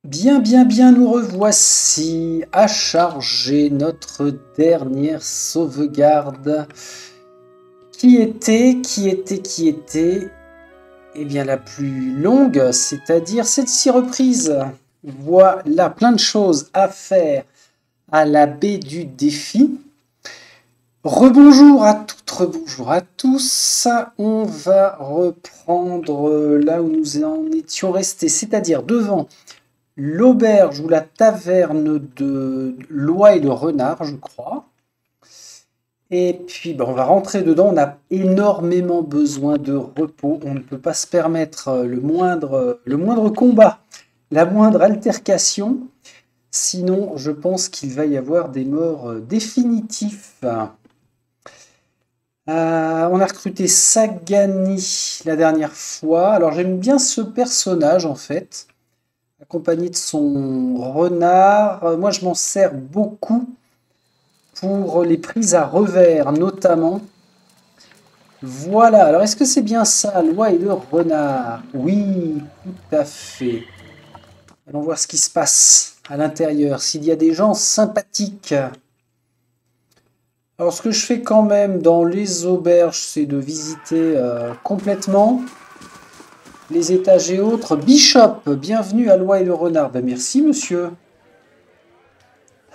Bien, bien, bien, nous revoici à charger notre dernière sauvegarde. Qui était, eh bien, la plus longue, c'est-à-dire celle-ci reprise. Voilà, plein de choses à faire à la baie du défi. Rebonjour à toutes, rebonjour à tous. On va reprendre là où nous en étions restés, c'est-à-dire devant l'auberge ou la taverne de l'Oie et le Renard, je crois. Et puis, on va rentrer dedans. On a énormément besoin de repos. On ne peut pas se permettre le moindre combat, la moindre altercation. Sinon, je pense qu'il va y avoir des morts définitifs. On a recruté Sagani la dernière fois. Alors, j'aime bien ce personnage, en fait, accompagné de son renard. Moi, je m'en sers beaucoup pour les prises à revers, notamment. Voilà, alors est-ce que c'est bien ça, l'oie et le renard? Oui, tout à fait. Allons voir ce qui se passe à l'intérieur, s'il y a des gens sympathiques. Alors, ce que je fais quand même dans les auberges, c'est de visiter complètement les étages et autres. Bishop, bienvenue à l'oie et le renard. Ben, merci, monsieur.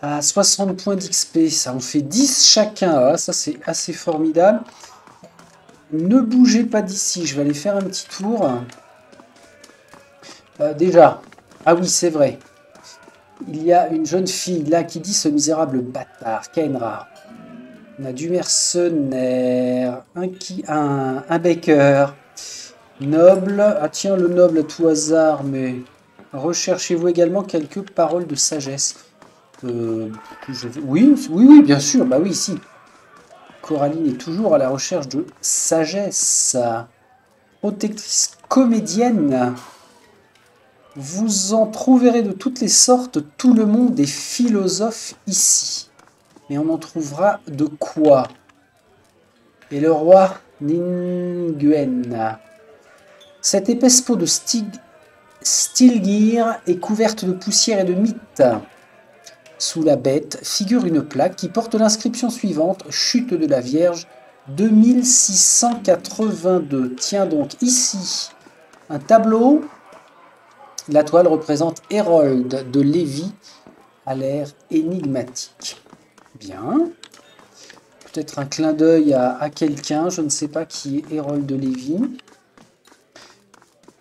À 60 points d'XP, ça en fait 10 chacun. Ah, ça, c'est assez formidable. Ne bougez pas d'ici, je vais aller faire un petit tour. Déjà, ah oui, c'est vrai. Il y a une jeune fille là qui dit ce misérable bâtard, Kenra. On a du mercenaire, un baker, noble. Ah tiens, le noble à tout hasard, mais recherchez-vous également quelques paroles de sagesse. Oui, oui, oui, bien sûr, bah oui, si. Coraline est toujours à la recherche de sagesse. Protectrice comédienne. Vous en trouverez de toutes les sortes, tout le monde est philosophe ici. Mais on en trouvera de quoi? Et le roi Ninguen. Cette épaisse peau de Stilgir est couverte de poussière et de mythes. Sous la bête figure une plaque qui porte l'inscription suivante, chute de la Vierge 2682. Tiens donc ici un tableau. La toile représente Hérold de Lévi à l'air énigmatique. Bien. Peut-être un clin d'œil à quelqu'un, je ne sais pas qui est Hérold de Lévi.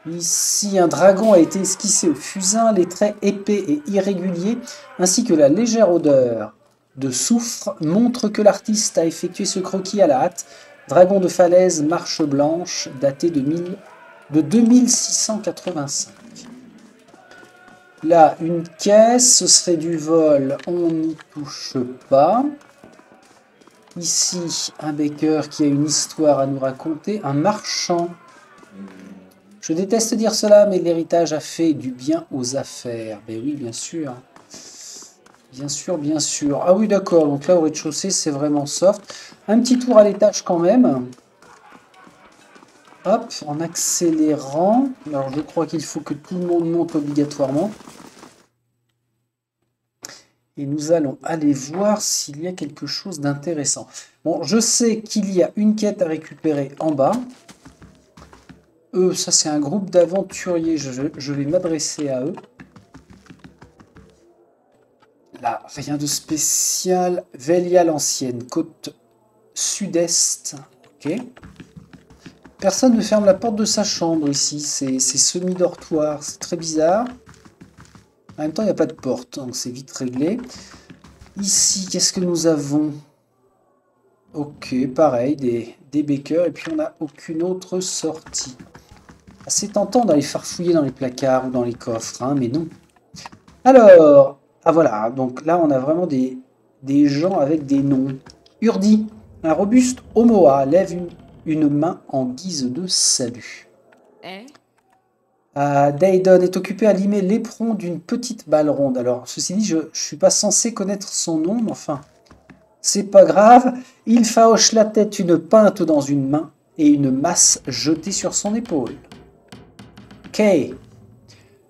Ici, un dragon a été esquissé au fusain, les traits épais et irréguliers, ainsi que la légère odeur de soufre, montrent que l'artiste a effectué ce croquis à la hâte. Dragon de falaise, marche blanche, daté de 2685. Là, une caisse, ce serait du vol, on n'y touche pas. Ici, un baker qui a une histoire à nous raconter, un marchand. Je déteste dire cela, mais l'héritage a fait du bien aux affaires. Ben oui, bien sûr. Bien sûr, bien sûr. Ah oui, d'accord, donc là, au rez-de-chaussée, c'est vraiment soft. Un petit tour à l'étage quand même. Hop, en accélérant. Alors, je crois qu'il faut que tout le monde monte obligatoirement. Et nous allons aller voir s'il y a quelque chose d'intéressant. Bon, je sais qu'il y a une quête à récupérer en bas. Eux, ça c'est un groupe d'aventuriers. Je vais m'adresser à eux. Là, rien de spécial. Velia l'ancienne, côte sud-est. Ok. Personne ne ferme la porte de sa chambre ici. C'est semi-dortoir. C'est très bizarre. En même temps, il n'y a pas de porte, donc c'est vite réglé. Ici, qu'est-ce que nous avons? Ok, pareil, des bakers, et puis on n'a aucune autre sortie. C'est tentant d'aller farfouiller dans les placards ou dans les coffres, hein, mais non. Alors, ah voilà, donc là on a vraiment des gens avec des noms. Urdi, un robuste Omoa, lève une main en guise de salut. Daedon est occupé à limer l'éperon d'une petite balle ronde. Alors, ceci dit, je ne suis pas censé connaître son nom, mais enfin, c'est pas grave. Il fahoche la tête, une pinte dans une main et une masse jetée sur son épaule. Kay.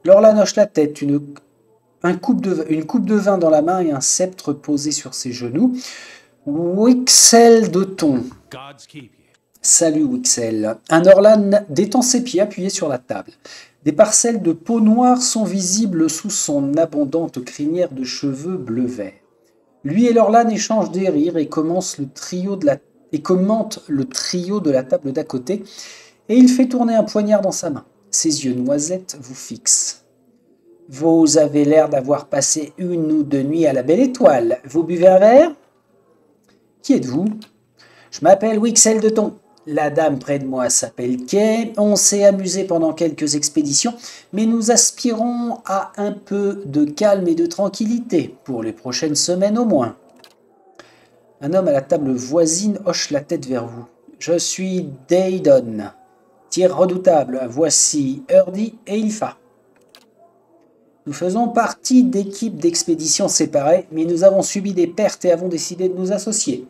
Lorlan hoche la tête, une une coupe de vin dans la main et un sceptre posé sur ses genoux. Wixel de Thon. Salut Wixel. Un Orlan détend ses pieds appuyés sur la table. Des parcelles de peau noire sont visibles sous son abondante crinière de cheveux bleu-vert. Lui et l'Orlan échangent des rires et commentent le trio de la table d'à côté, et il fait tourner un poignard dans sa main. Ses yeux noisettes vous fixent. Vous avez l'air d'avoir passé une ou deux nuits à la Belle Étoile. Vous buvez un verre? Qui êtes-vous? Je m'appelle Wixel de Thon. La dame près de moi s'appelle Kay. On s'est amusé pendant quelques expéditions, mais nous aspirons à un peu de calme et de tranquillité, pour les prochaines semaines au moins. Un homme à la table voisine hoche la tête vers vous. Je suis Daydon. Tir redoutable, voici Urdy et Ilfa. Nous faisons partie d'équipes d'expéditions séparées, mais nous avons subi des pertes et avons décidé de nous associer.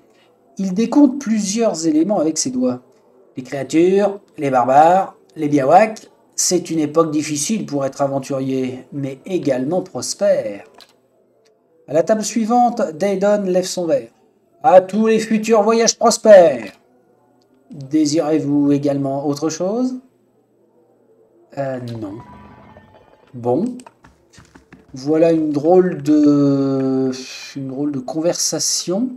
Il décompte plusieurs éléments avec ses doigts. Les créatures, les barbares, les biawaks, c'est une époque difficile pour être aventurier, mais également prospère. À la table suivante, Daydon lève son verre. À tous les futurs voyages prospères. Désirez-vous également autre chose? Non. Bon. Voilà une drôle de conversation.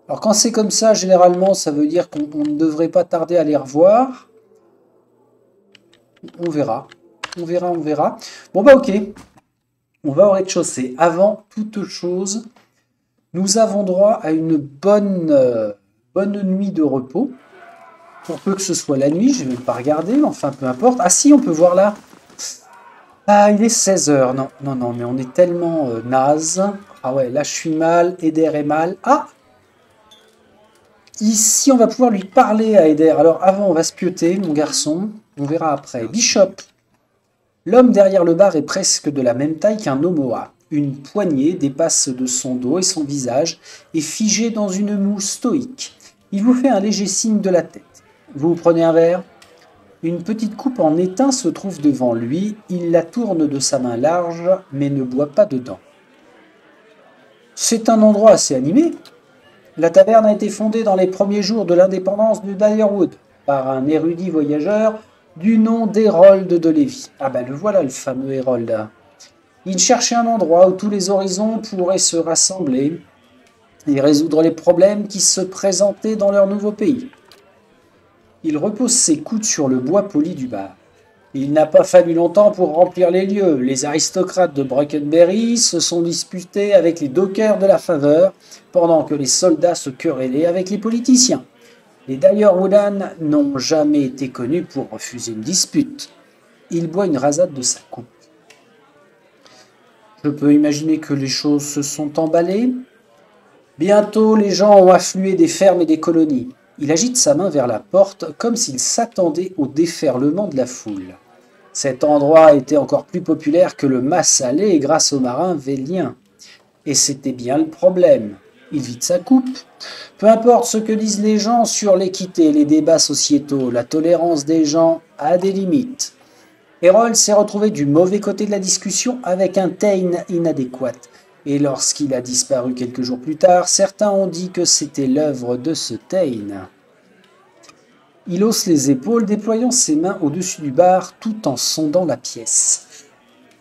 Alors quand c'est comme ça, généralement, ça veut dire qu'on ne devrait pas tarder à les revoir. On verra. On verra. Bon bah ok. On va au rez-de-chaussée. Avant toute chose, nous avons droit à une bonne nuit de repos. Pour peu que ce soit la nuit, je ne vais pas regarder, mais enfin peu importe. Ah si, on peut voir là. Ah, il est 16h. Non, mais on est tellement naze. Ah ouais, là je suis mal, Eder est mal. Ah! Ici, on va pouvoir lui parler à Eder. Alors avant, on va se pioter, mon garçon. On verra après. Bishop. L'homme derrière le bar est presque de la même taille qu'un Omoa. Une poignée dépasse de son dos et son visage est figé dans une moue stoïque. Il vous fait un léger signe de la tête. Vous prenez un verre? Une petite coupe en étain se trouve devant lui. Il la tourne de sa main large, mais ne boit pas dedans. C'est un endroit assez animé. La taverne a été fondée dans les premiers jours de l'indépendance du Dyerwood par un érudit voyageur du nom d'Hérold de Lévis. Ah ben le voilà, le fameux Hérold. Il cherchait un endroit où tous les horizons pourraient se rassembler et résoudre les problèmes qui se présentaient dans leur nouveau pays. Il repose ses coudes sur le bois poli du bar. Il n'a pas fallu longtemps pour remplir les lieux. Les aristocrates de Brockenberry se sont disputés avec les dockers de la faveur, pendant que les soldats se querellaient avec les politiciens. Les Dyerwoodan n'ont jamais été connus pour refuser une dispute. Il boit une rasade de sa coupe. Je peux imaginer que les choses se sont emballées. Bientôt, les gens ont afflué des fermes et des colonies. Il agite sa main vers la porte comme s'il s'attendait au déferlement de la foule. Cet endroit était encore plus populaire que le Mas-Salé grâce aux marins véliens. Et c'était bien le problème. Il vide sa coupe. Peu importe ce que disent les gens sur l'équité, les débats sociétaux, la tolérance des gens a des limites. Hérold s'est retrouvé du mauvais côté de la discussion avec un Tain inadéquat. Et lorsqu'il a disparu quelques jours plus tard, certains ont dit que c'était l'œuvre de ce Tain. Il hausse les épaules, déployant ses mains au-dessus du bar tout en sondant la pièce.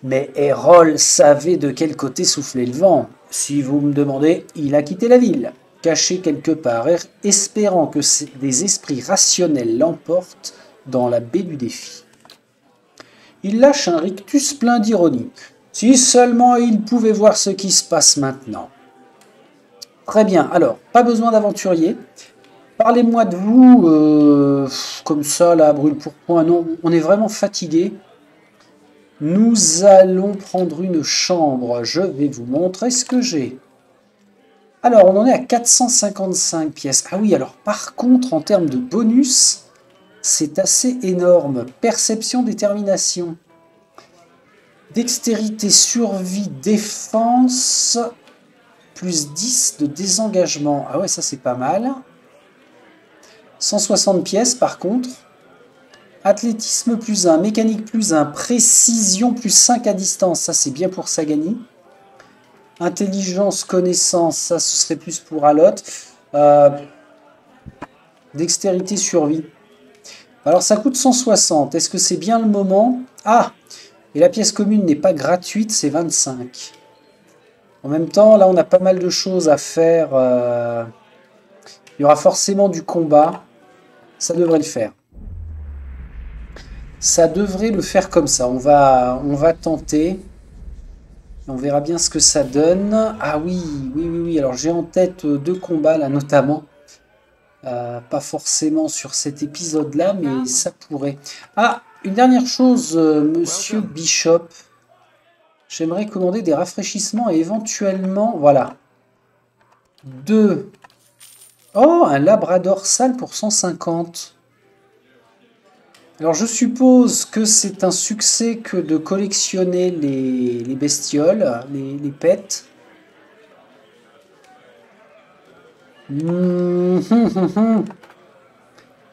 Mais Hérold savait de quel côté soufflait le vent. Si vous me demandez, il a quitté la ville, caché quelque part, espérant que des esprits rationnels l'emportent dans la baie du défi. Il lâche un rictus plein d'ironie. Si seulement il pouvait voir ce qui se passe maintenant. Très bien, alors, pas besoin d'aventurier. Parlez-moi de vous, comme ça, là, brûle pour point. Non, on est vraiment fatigué. Nous allons prendre une chambre. Je vais vous montrer ce que j'ai. Alors, on en est à 455 pièces. Ah oui, alors, par contre, en termes de bonus, c'est assez énorme. Perception, détermination. Dextérité, survie, défense, plus 10 de désengagement. Ah ouais, ça c'est pas mal. 160 pièces par contre. Athlétisme +1, mécanique +1, précision +5 à distance, ça c'est bien pour Sagani. Intelligence, connaissance, ça ce serait plus pour Alot. Dextérité, survie. Alors ça coûte 160, est-ce que c'est bien le moment? Ah! Et la pièce commune n'est pas gratuite, c'est 25. En même temps, là on a pas mal de choses à faire. Il y aura forcément du combat. Ça devrait le faire. Ça devrait le faire comme ça. On va tenter. On verra bien ce que ça donne. Ah oui, oui, oui, oui. Alors j'ai en tête deux combats là notamment. Pas forcément sur cet épisode-là, mais ça pourrait. Ah, une dernière chose, Monsieur Bishop. J'aimerais commander des rafraîchissements et éventuellement, voilà. Deux. Oh, un labrador sale pour 150. Alors je suppose que c'est un succès que de collectionner les bestioles, les pets.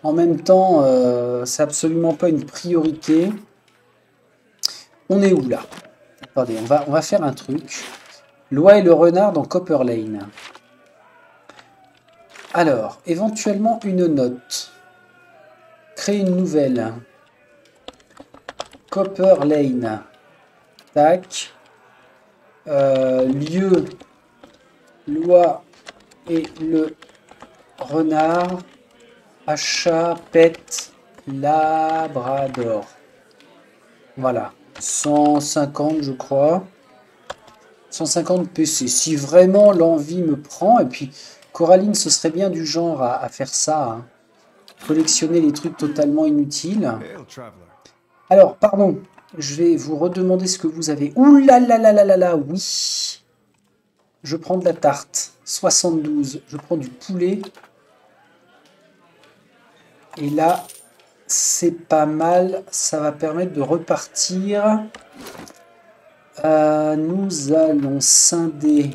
En même temps, c'est absolument pas une priorité. On est où là? Attendez, on va faire un truc. Loi et le renard dans Copper Lane. Alors, éventuellement une note. Créer une nouvelle. Copper Lane. Tac. Lieu. Loi et le renard. Achat, pet, labrador. Voilà. 150 je crois. 150 PC. Si vraiment l'envie me prend. Et puis Coraline, ce serait bien du genre à faire ça. Hein. Collectionner les trucs totalement inutiles. Alors, pardon. Je vais vous redemander ce que vous avez. Ouh là là là là là là. Oui. Je prends de la tarte. 72. Je prends du poulet. Et là, c'est pas mal. Ça va permettre de repartir. Nous allons scinder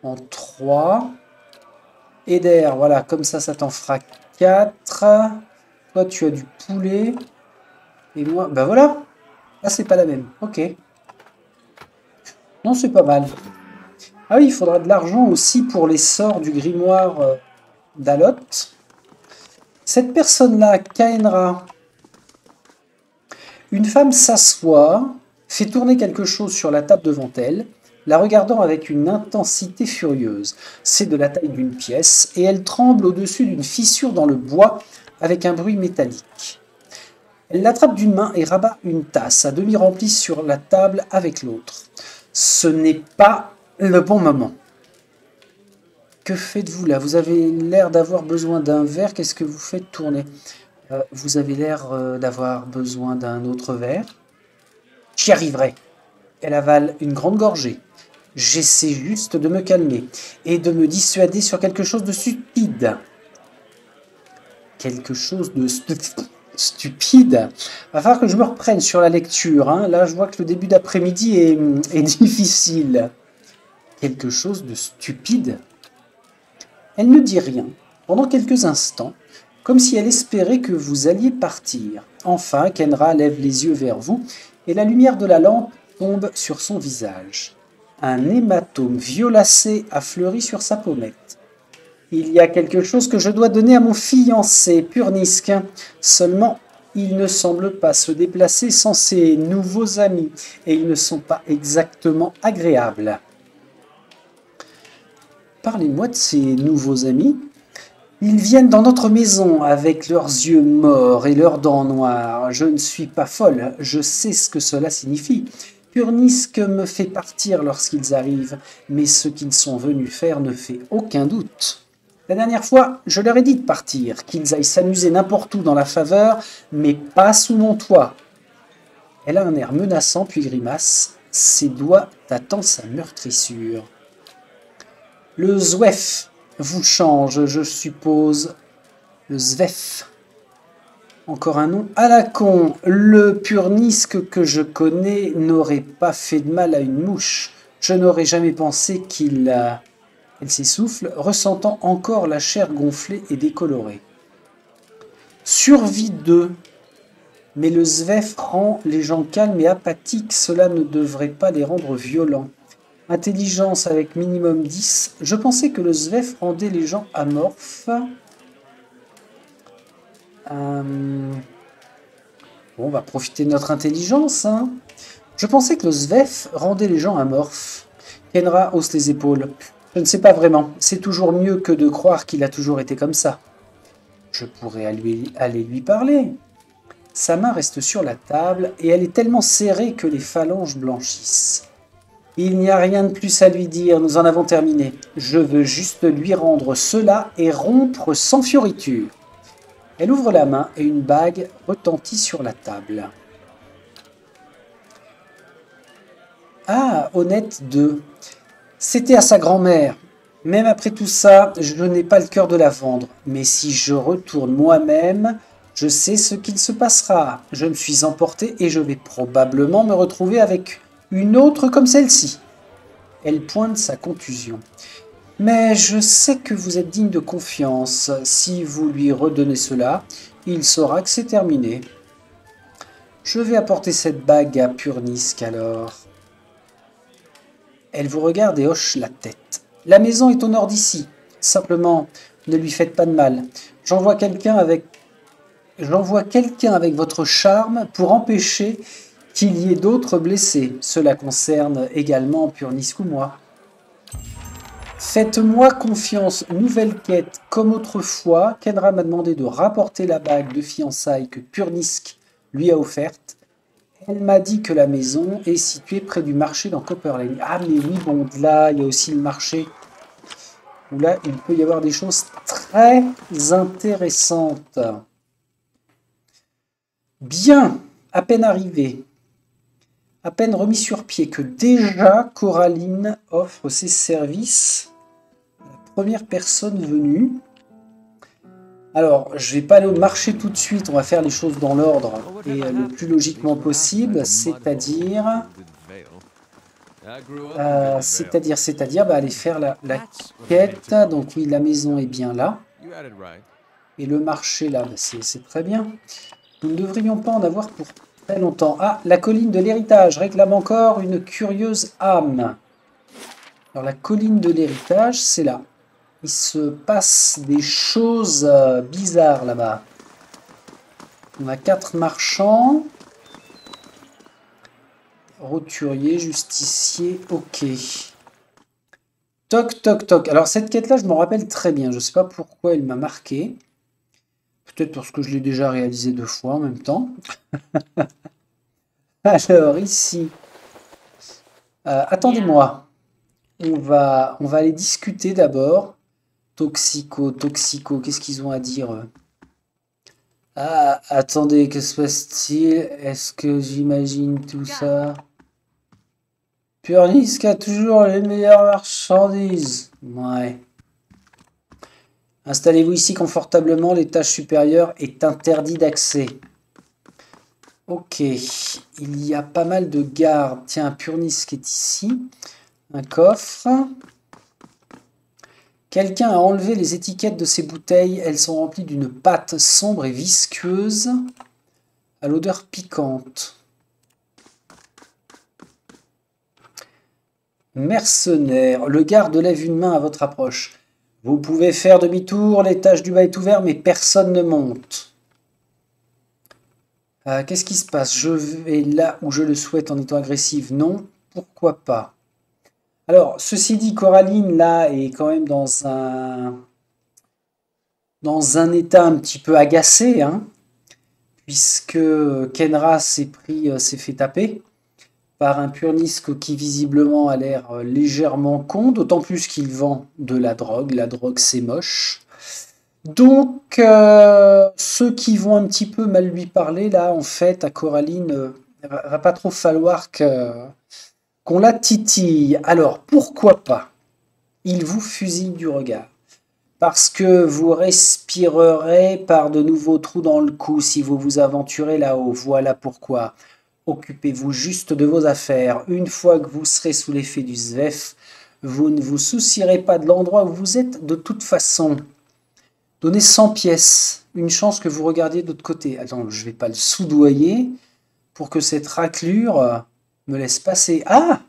en 3. Eder, voilà, comme ça t'en fera 4. Toi, tu as du poulet. Et moi, ben voilà. Là, c'est pas la même. Ok. Non, c'est pas mal. Ah oui, il faudra de l'argent aussi pour les sorts du grimoire d'Alot. Cette personne-là, Kaenra, une femme s'assoit, fait tourner quelque chose sur la table devant elle, la regardant avec une intensité furieuse. C'est de la taille d'une pièce, et elle tremble au-dessus d'une fissure dans le bois avec un bruit métallique. Elle l'attrape d'une main et rabat une tasse à demi remplie sur la table avec l'autre. Ce n'est pas le bon moment. Que faites-vous là? Vous avez l'air d'avoir besoin d'un verre. Qu'est-ce que vous faites tourner? Vous avez l'air d'avoir besoin d'un autre verre. J'y arriverai. Elle avale une grande gorgée. J'essaie juste de me calmer et de me dissuader sur quelque chose de stupide. Quelque chose de stupide. Va falloir que je me reprenne sur la lecture. Hein. Là, je vois que le début d'après-midi est difficile. Quelque chose de stupide. Elle ne dit rien, pendant quelques instants, comme si elle espérait que vous alliez partir. Enfin, Kenra lève les yeux vers vous, et la lumière de la lampe tombe sur son visage. Un hématome violacé a fleuri sur sa pommette. Il y a quelque chose que je dois donner à mon fiancé, Purnisk. Seulement, il ne semble pas se déplacer sans ses nouveaux amis, et ils ne sont pas exactement agréables. Parlez-moi de ces nouveaux amis. Ils viennent dans notre maison avec leurs yeux morts et leurs dents noires. Je ne suis pas folle, je sais ce que cela signifie. Purnisk me fait partir lorsqu'ils arrivent, mais ce qu'ils sont venus faire ne fait aucun doute. La dernière fois, je leur ai dit de partir, qu'ils aillent s'amuser n'importe où dans la faveur, mais pas sous mon toit. Elle a un air menaçant puis grimace. Ses doigts tâtant sa meurtrissure. Le Zwef vous change, je suppose. Le Zwef. Encore un nom à la con. Le Purnisk que je connais n'aurait pas fait de mal à une mouche. Je n'aurais jamais pensé qu'il... Elle s'essouffle, ressentant encore la chair gonflée et décolorée. Survie 2. Mais le Zvef rend les gens calmes et apathiques. Cela ne devrait pas les rendre violents. Intelligence avec minimum 10. Je pensais que le Zvef rendait les gens amorphes. Bon, on va profiter de notre intelligence. Hein. Je pensais que le Zvef rendait les gens amorphes. Kenra hausse les épaules. Je ne sais pas vraiment. C'est toujours mieux que de croire qu'il a toujours été comme ça. Je pourrais aller lui parler. Sa main reste sur la table et elle est tellement serrée que les phalanges blanchissent. Il n'y a rien de plus à lui dire, nous en avons terminé. Je veux juste lui rendre cela et rompre sans fioriture. Elle ouvre la main et une bague retentit sur la table. Ah, honnête 2. C'était à sa grand-mère. Même après tout ça, je n'ai pas le cœur de la vendre. Mais si je retourne moi-même, je sais ce qu'il se passera. Je me suis emporté et je vais probablement me retrouver avec une autre comme celle-ci. Elle pointe sa contusion. Mais je sais que vous êtes digne de confiance. Si vous lui redonnez cela, il saura que c'est terminé. Je vais apporter cette bague à Purnisk alors. Elle vous regarde et hoche la tête. La maison est au nord d'ici. Simplement, ne lui faites pas de mal. J'envoie quelqu'un avec votre charme pour empêcher qu'il y ait d'autres blessés. Cela concerne également Purnisk ou moi. Faites-moi confiance, nouvelle quête. Comme autrefois, Kenra m'a demandé de rapporter la bague de fiançailles que Purnisk lui a offerte. Elle m'a dit que la maison est située près du marché dans Copperlane. Ah mais oui, bon, là, il y a aussi le marché où là, il peut y avoir des choses très intéressantes. Bien, à peine arrivé, à peine remis sur pied que déjà Coraline offre ses services à la première personne venue. Alors, je vais pas aller au marché tout de suite, on va faire les choses dans l'ordre et le plus logiquement possible, c'est-à-dire aller faire la quête. Donc oui, la maison est bien là. Et le marché là, c'est très bien. Nous ne devrions pas en avoir pour très longtemps. Ah, la colline de l'héritage réclame encore une curieuse âme. Alors la colline de l'héritage, c'est là. Il se passe des choses bizarres là-bas. On a 4 marchands. Roturier, justicier, ok. Toc, toc, toc. Alors cette quête-là, je m'en rappelle très bien. Je ne sais pas pourquoi elle m'a marqué. Peut-être parce que je l'ai déjà réalisé 2 fois en même temps. Alors ici. Attendez-moi. On va aller discuter d'abord. Toxico, qu'est-ce qu'ils ont à dire? Ah, attendez, que se passe-t-il? Est-ce que j'imagine tout ça? Purnisk a toujours les meilleures marchandises. Ouais. Installez-vous ici confortablement, l'étage supérieur est interdit d'accès. Ok, il y a pas mal de gardes. Tiens, Purnisk est ici. Un coffre. Quelqu'un a enlevé les étiquettes de ces bouteilles. Elles sont remplies d'une pâte sombre et visqueuse, à l'odeur piquante. Mercenaire. Le garde lève une main à votre approche. Vous pouvez faire demi-tour, l'étage du bas est ouvert, mais personne ne monte. Qu'est-ce qui se passe? Je vais là où je le souhaite en étant agressive. Non, pourquoi pas? Alors, ceci dit, Coraline, là, est quand même dans un état un petit peu agacé, hein, puisque Kenra s'est fait taper par un Purnisk qui visiblement a l'air légèrement con, d'autant plus qu'il vend de la drogue. La drogue, c'est moche. Donc, ceux qui vont un petit peu mal lui parler, là, en fait, à Coraline, va pas trop falloir qu'on la titille. Alors, pourquoi pas? Il vous fusille du regard. Parce que vous respirerez par de nouveaux trous dans le cou si vous vous aventurez là-haut. Voilà pourquoi. Occupez-vous juste de vos affaires. Une fois que vous serez sous l'effet du Zvef, vous ne vous soucierez pas de l'endroit où vous êtes de toute façon. Donnez 100 pièces. Une chance que vous regardiez de l'autre côté. Attends, je vais pas le soudoyer pour que cette raclure me laisse passer. Ah!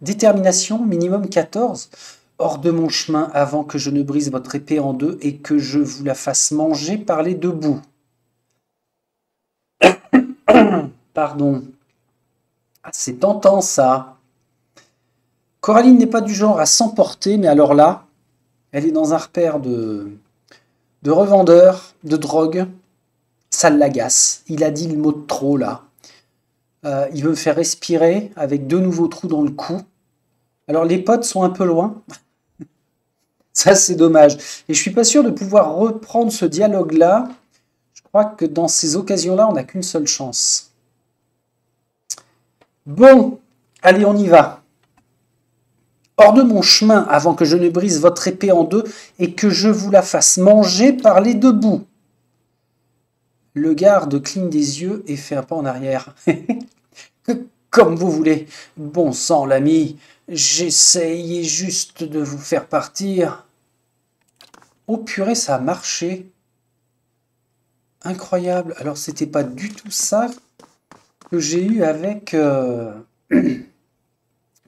Détermination, minimum 14. Hors de mon chemin avant que je ne brise votre épée en deux et que je vous la fasse manger par les deux bouts. Pardon. Ah, c'est tentant ça. Coraline n'est pas du genre à s'emporter, mais alors là, elle est dans un repère de revendeurs, de drogue. Ça l'agace. Il a dit le mot de trop là. Il veut me faire respirer avec 2 nouveaux trous dans le cou. Alors les potes sont un peu loin. Ça c'est dommage. Et je suis pas sûr de pouvoir reprendre ce dialogue-là. Je crois que dans ces occasions-là, on n'a qu'une seule chance. Bon, allez, on y va. Hors de mon chemin avant que je ne brise votre épée en deux et que je vous la fasse manger par les deux bouts. Le garde cligne des yeux et fait un pas en arrière. Comme vous voulez. Bon sang, l'ami, j'essayais juste de vous faire partir. Oh purée, ça a marché. Incroyable. Alors, c'était pas du tout ça que j'ai eu avec...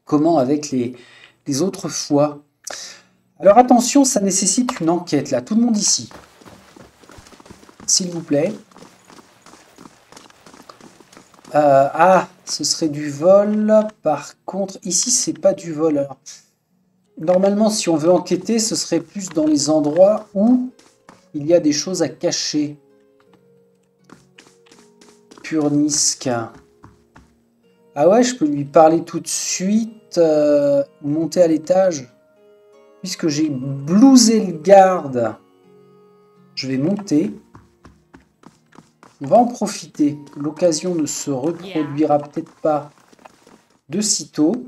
comment avec les autres fois. Alors attention, ça nécessite une enquête là. Tout le monde ici. S'il vous plaît. Ce serait du vol. Par contre, ici, c'est pas du vol. Alors, normalement, si on veut enquêter, ce serait plus dans les endroits où il y a des choses à cacher. Purnisque. Ah ouais, je peux lui parler tout de suite. Monter à l'étage. Puisque j'ai blousé le garde, je vais monter. On va en profiter. L'occasion ne se reproduira peut-être pas de sitôt.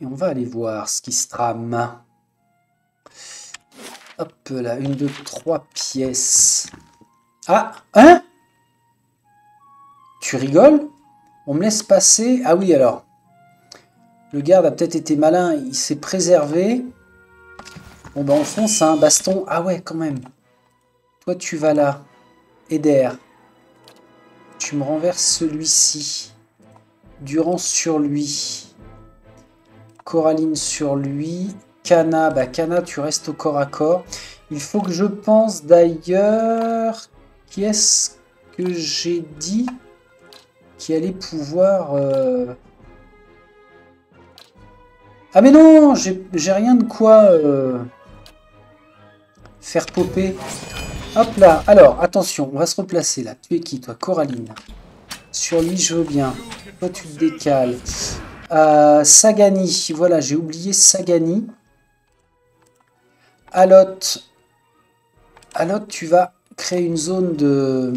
Et on va aller voir ce qui se trame. Hop là, 1, 2, 3 pièces. Ah, hein? Tu rigoles? On me laisse passer? Ah oui, alors. Le garde a peut-être été malin, il s'est préservé. Bon, ben on fonce, un baston. Ah ouais, quand même. Toi, tu vas là. Eder. Tu me renverses celui-ci. Durand sur lui. Coraline sur lui. Kana, bah Kana, tu restes au corps à corps. Il faut que je pense d'ailleurs... Qui est-ce que j'ai dit qui allait pouvoir... Ah mais non, j'ai rien de quoi faire popper. Hop là, alors attention, on va se replacer là. Tu es qui toi? Coraline. Sur lui je veux bien. Toi tu te décales. Sagani, voilà, j'ai oublié Sagani. Alot, tu vas créer une zone de...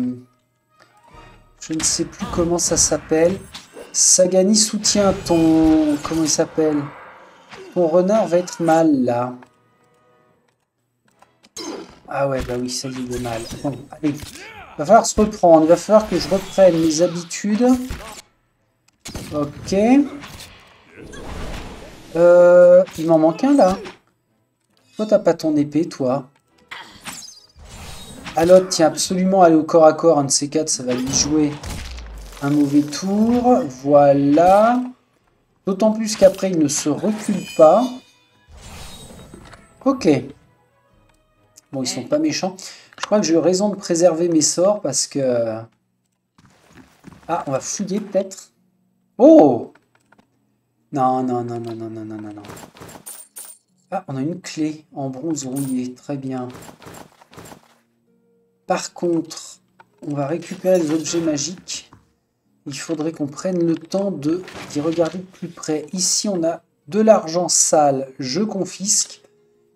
Je ne sais plus comment ça s'appelle. Sagani soutient ton... Comment il s'appelle? Ton renard va être mal, là. Ah ouais, bah oui, ça y est, il est mal. Bon, allez. Il va falloir se reprendre. Il va falloir que je reprenne mes habitudes. Ok. Il m'en manque un, là. Toi, t'as pas ton épée, toi. Alot, tiens, absolument aller au corps à corps. Un de ces quatre, ça va lui jouer un mauvais tour. Voilà. D'autant plus qu'après, il ne se recule pas. Ok. Bon, ils sont pas méchants. Je crois que j'ai eu raison de préserver mes sorts parce que... Ah, on va fouiller peut-être. Oh! Non, non, non, non, non, non, non, non, non. Ah, on a une clé en bronze rouillé. Très bien. Par contre, on va récupérer les objets magiques. Il faudrait qu'on prenne le temps d'y regarder de plus près. Ici, on a de l'argent sale. Je confisque.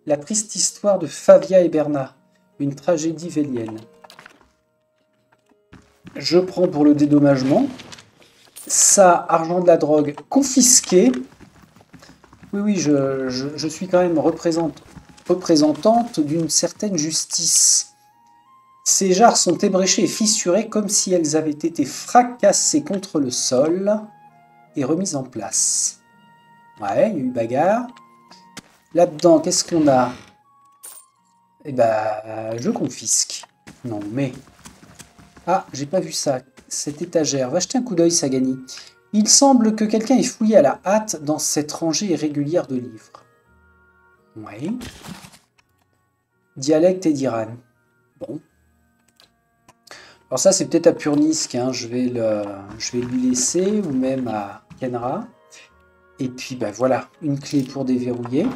La triste histoire de Favia et Bernard. Une tragédie vélienne. Je prends pour le dédommagement. Ça, argent de la drogue, confisqué. Oui, oui, je suis quand même représentante d'une certaine justice. Ces jarres sont ébréchées et fissurées comme si elles avaient été fracassées contre le sol et remises en place. Ouais, il y a eu bagarre. Là-dedans, qu'est-ce qu'on a? Eh ben, je confisque. Non, mais... Ah, j'ai pas vu ça. Cette étagère. Va jeter un coup d'œil, Sagani. Il semble que quelqu'un ait fouillé à la hâte dans cette rangée irrégulière de livres. Oui. Dialecte et d'Iran. Bon. Alors ça, c'est peut-être à Purnisk. Hein. Je vais lui laisser, ou même à Kenra. Et puis, ben voilà, une clé pour déverrouiller.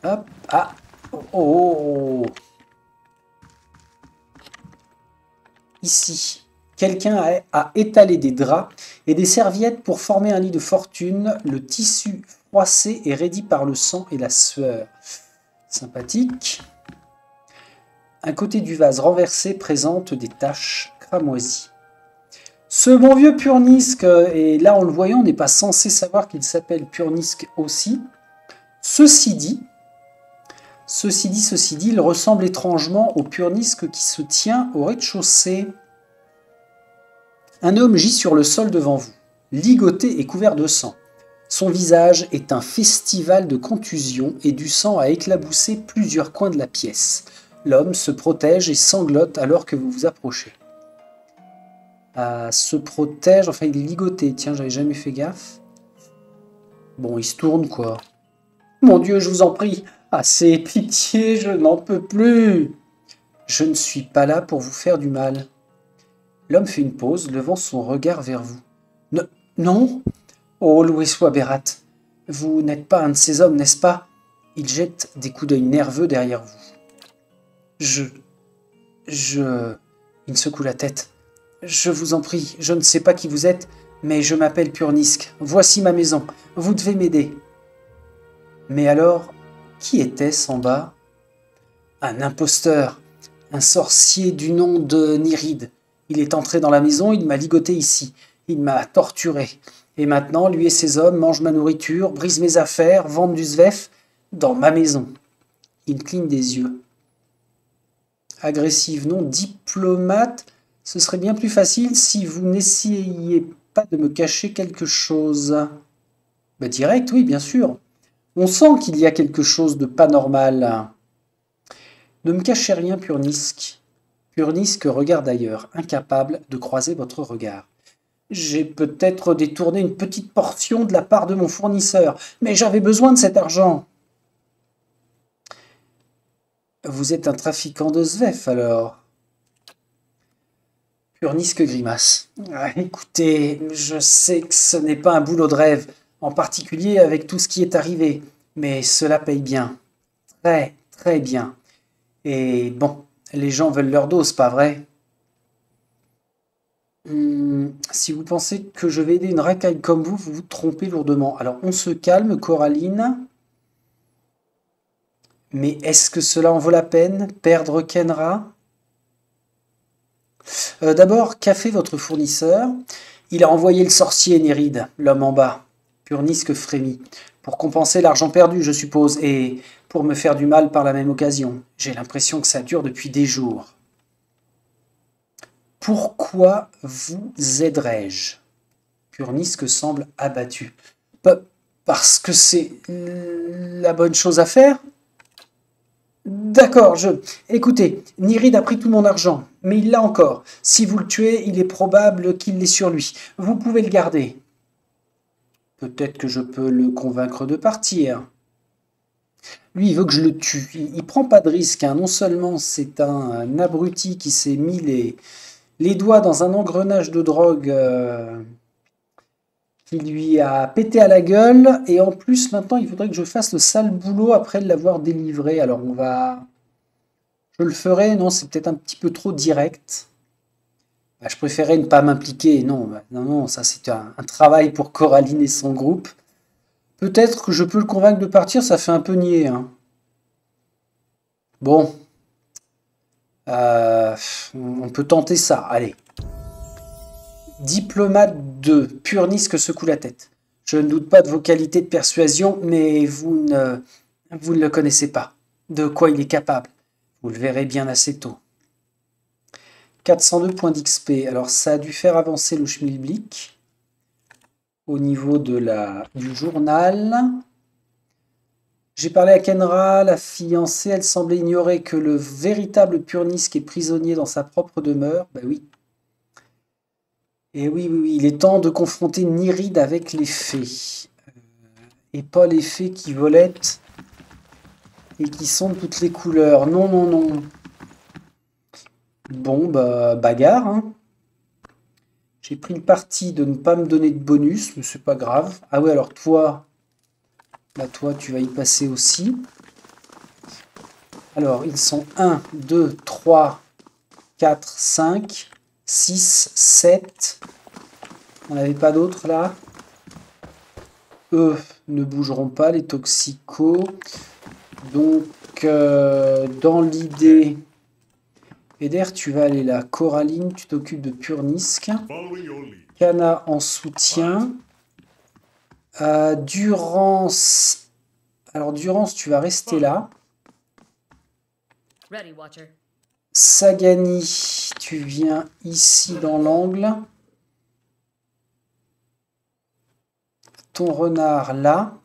Hop. Ah. Oh, oh, oh. Ici, quelqu'un a étalé des draps et des serviettes pour former un lit de fortune. Le tissu froissé est raidi par le sang et la sueur. Sympathique. Un côté du vase renversé présente des taches cramoisies. Ce bon vieux Purnisk, et là en le voyant, on n'est pas censé savoir qu'il s'appelle Purnisk aussi. Ceci dit, il ressemble étrangement au Purnisk qui se tient au rez-de-chaussée. Un homme gît sur le sol devant vous, ligoté et couvert de sang. Son visage est un festival de contusions et du sang a éclaboussé plusieurs coins de la pièce. L'homme se protège et sanglote alors que vous vous approchez. Se protège, enfin il est ligoté, tiens, j'avais jamais fait gaffe. Bon, il se tourne quoi. Mon Dieu, je vous en prie, assez, pitié, je n'en peux plus. Je ne suis pas là pour vous faire du mal. L'homme fait une pause, levant son regard vers vous. Non. Oh, loué soit Berat. Vous n'êtes pas un de ces hommes, n'est-ce pas? Il jette des coups d'œil nerveux derrière vous. Il secoue la tête. Je vous en prie, je ne sais pas qui vous êtes, mais je m'appelle Purnisk. Voici ma maison. Vous devez m'aider. Mais alors, qui était-ce en bas? Un imposteur, un sorcier du nom de Niride. Il est entré dans la maison, il m'a ligoté ici. Il m'a torturé. Et maintenant, lui et ses hommes mangent ma nourriture, brisent mes affaires, vendent du zvef dans ma maison. Il cligne des yeux. Agressive, non, diplomate. Ce serait bien plus facile si vous n'essayiez pas de me cacher quelque chose. Bah direct, oui, bien sûr. On sent qu'il y a quelque chose de pas normal. Ne me cachez rien, Purnisk. Purnisk regarde ailleurs, incapable de croiser votre regard. J'ai peut-être détourné une petite portion de la part de mon fournisseur, mais j'avais besoin de cet argent. Vous êtes un trafiquant de Zvef, alors? Purnisk grimace. Écoutez, je sais que ce n'est pas un boulot de rêve, en particulier avec tout ce qui est arrivé, mais cela paye bien. Très, très bien. Et bon, les gens veulent leur dose, pas vrai? Si vous pensez que je vais aider une racaille comme vous, vous vous trompez lourdement. Alors, on se calme, Coraline. Mais est-ce que cela en vaut la peine, perdre Kenra? D'abord, qu'a fait votre fournisseur? Il a envoyé le sorcier Néride, l'homme en bas. Purnisk frémit. Pour compenser l'argent perdu, je suppose, et pour me faire du mal par la même occasion. J'ai l'impression que ça dure depuis des jours. Pourquoi vous aiderais-je? Purnisk semble abattu. Parce que c'est la bonne chose à faire? D'accord, Écoutez, Niride a pris tout mon argent, mais il l'a encore. Si vous le tuez, il est probable qu'il l'ait sur lui. Vous pouvez le garder. Peut-être que je peux le convaincre de partir. Lui, il veut que je le tue. Il prend pas de risque. Hein. Non seulement c'est un abruti qui s'est mis les doigts dans un engrenage de drogue qui lui a pété à la gueule, et en plus, maintenant, il faudrait que je fasse le sale boulot après l'avoir délivré. Alors, je le ferai, non, c'est peut-être un petit peu trop direct. Bah, je préférais ne pas m'impliquer. Non, non, ça c'est un travail pour Coraline et son groupe. Peut-être que je peux le convaincre de partir, ça fait un peu niais. Hein. Bon. On peut tenter ça, allez. Diplomate 2, Purnisk secoue la tête. Je ne doute pas de vos qualités de persuasion, mais vous ne le connaissez pas. De quoi il est capable. Vous le verrez bien assez tôt. 402 points d'XP. Alors ça a dû faire avancer le schmilblick au niveau du journal. J'ai parlé à Kenra, la fiancée, elle semblait ignorer que le véritable Purnisk est prisonnier dans sa propre demeure. Bah oui. Et oui, oui, oui, il est temps de confronter Nyride avec les fées. Et pas les fées qui volettent et qui sont de toutes les couleurs. Non, non, non. Bon, bah, bagarre, hein. J'ai pris le parti de ne pas me donner de bonus, mais c'est pas grave. Ah ouais, alors toi, bah toi, tu vas y passer aussi. Alors, ils sont 1, 2, 3, 4, 5, 6, 7. On n'avait pas d'autres là. Eux ne bougeront pas, les toxicos. Donc, dans l'idée... Eder, tu vas aller là. Coraline, tu t'occupes de Purnisk. Kana en soutien. Durance. Alors, Durance, tu vas rester là. Sagani, tu viens ici dans l'angle. Ton renard là.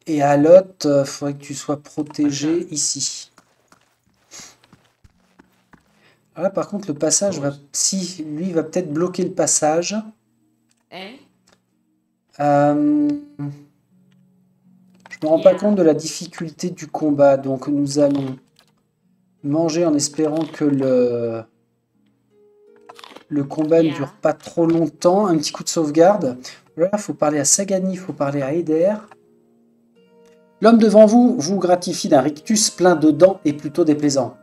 Et Alot, il faudrait que tu sois protégé ici. Là, par contre, le passage va... Si, lui, va peut-être bloquer le passage. Je me rends pas compte de la difficulté du combat. Donc, nous allons manger en espérant que le combat ne dure pas trop longtemps. Un petit coup de sauvegarde. Là, il faut parler à Sagani, il faut parler à Eder. L'homme devant vous vous gratifie d'un rictus plein de dents et plutôt déplaisant.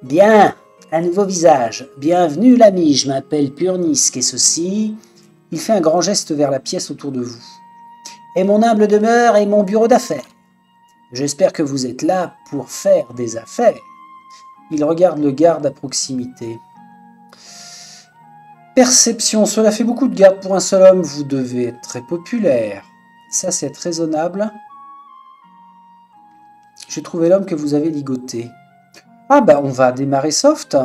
Bien, un nouveau visage. Bienvenue l'ami, je m'appelle Purnisk et ceci... Il fait un grand geste vers la pièce autour de vous. Et mon humble demeure et mon bureau d'affaires. J'espère que vous êtes là pour faire des affaires. Il regarde le garde à proximité. Perception, cela fait beaucoup de gardes pour un seul homme. Vous devez être très populaire. Ça, c'est raisonnable. J'ai trouvé l'homme que vous avez ligoté. Ah bah, on va démarrer soft.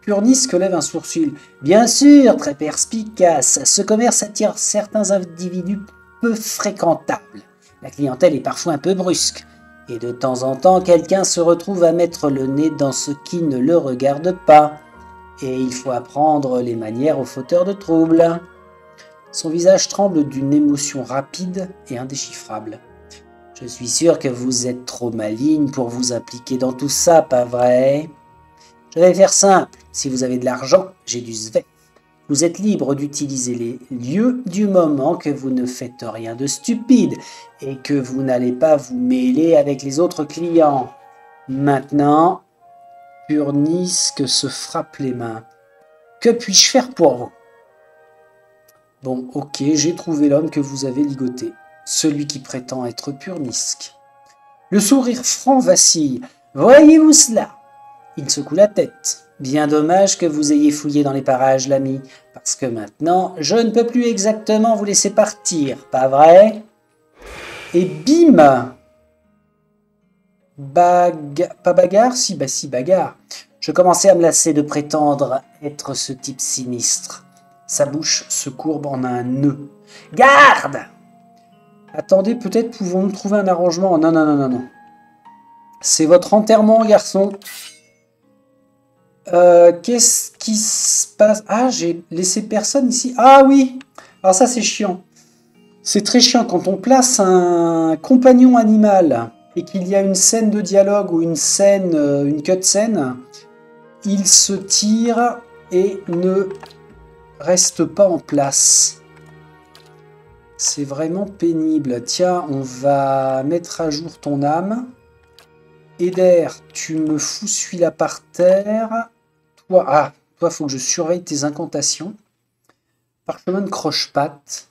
Purnisk lève un sourcil. Bien sûr, très perspicace. Ce commerce attire certains individus peu fréquentables. La clientèle est parfois un peu brusque. Et de temps en temps, quelqu'un se retrouve à mettre le nez dans ce qui ne le regarde pas. Et il faut apprendre les manières aux fauteurs de troubles. Son visage tremble d'une émotion rapide et indéchiffrable. Je suis sûr que vous êtes trop maligne pour vous impliquer dans tout ça, pas vrai ? Je vais faire simple. Si vous avez de l'argent, j'ai du SVEF. Vous êtes libre d'utiliser les lieux du moment que vous ne faites rien de stupide et que vous n'allez pas vous mêler avec les autres clients. Maintenant, Purnisk se frappe les mains. Que puis-je faire pour vous ? Bon, ok, j'ai trouvé l'homme que vous avez ligoté. Celui qui prétend être Purnisk. Le sourire franc vacille. Voyez-vous cela ? Il secoue la tête. Bien dommage que vous ayez fouillé dans les parages, l'ami, parce que maintenant, je ne peux plus exactement vous laisser partir, pas vrai ? Et bim ! Pas bagarre ? Si, bah si, bagarre. Je commençais à me lasser de prétendre être ce type sinistre. Sa bouche se courbe en un nœud. Garde ! Attendez, peut-être pouvons-nous trouver un arrangement. Non, non, non, non, non. C'est votre enterrement, garçon. Qu'est-ce qui se passe? Ah, j'ai laissé personne ici. Ah oui. Alors ça, c'est chiant. C'est très chiant quand on place un compagnon animal et qu'il y a une scène de dialogue ou une scène, une cutscene, il se tire et ne reste pas en place. C'est vraiment pénible. Tiens, on va mettre à jour ton âme. Eder, tu me fous celui-là par terre. Toi, faut que je surveille tes incantations. Parchemin de croche-patte.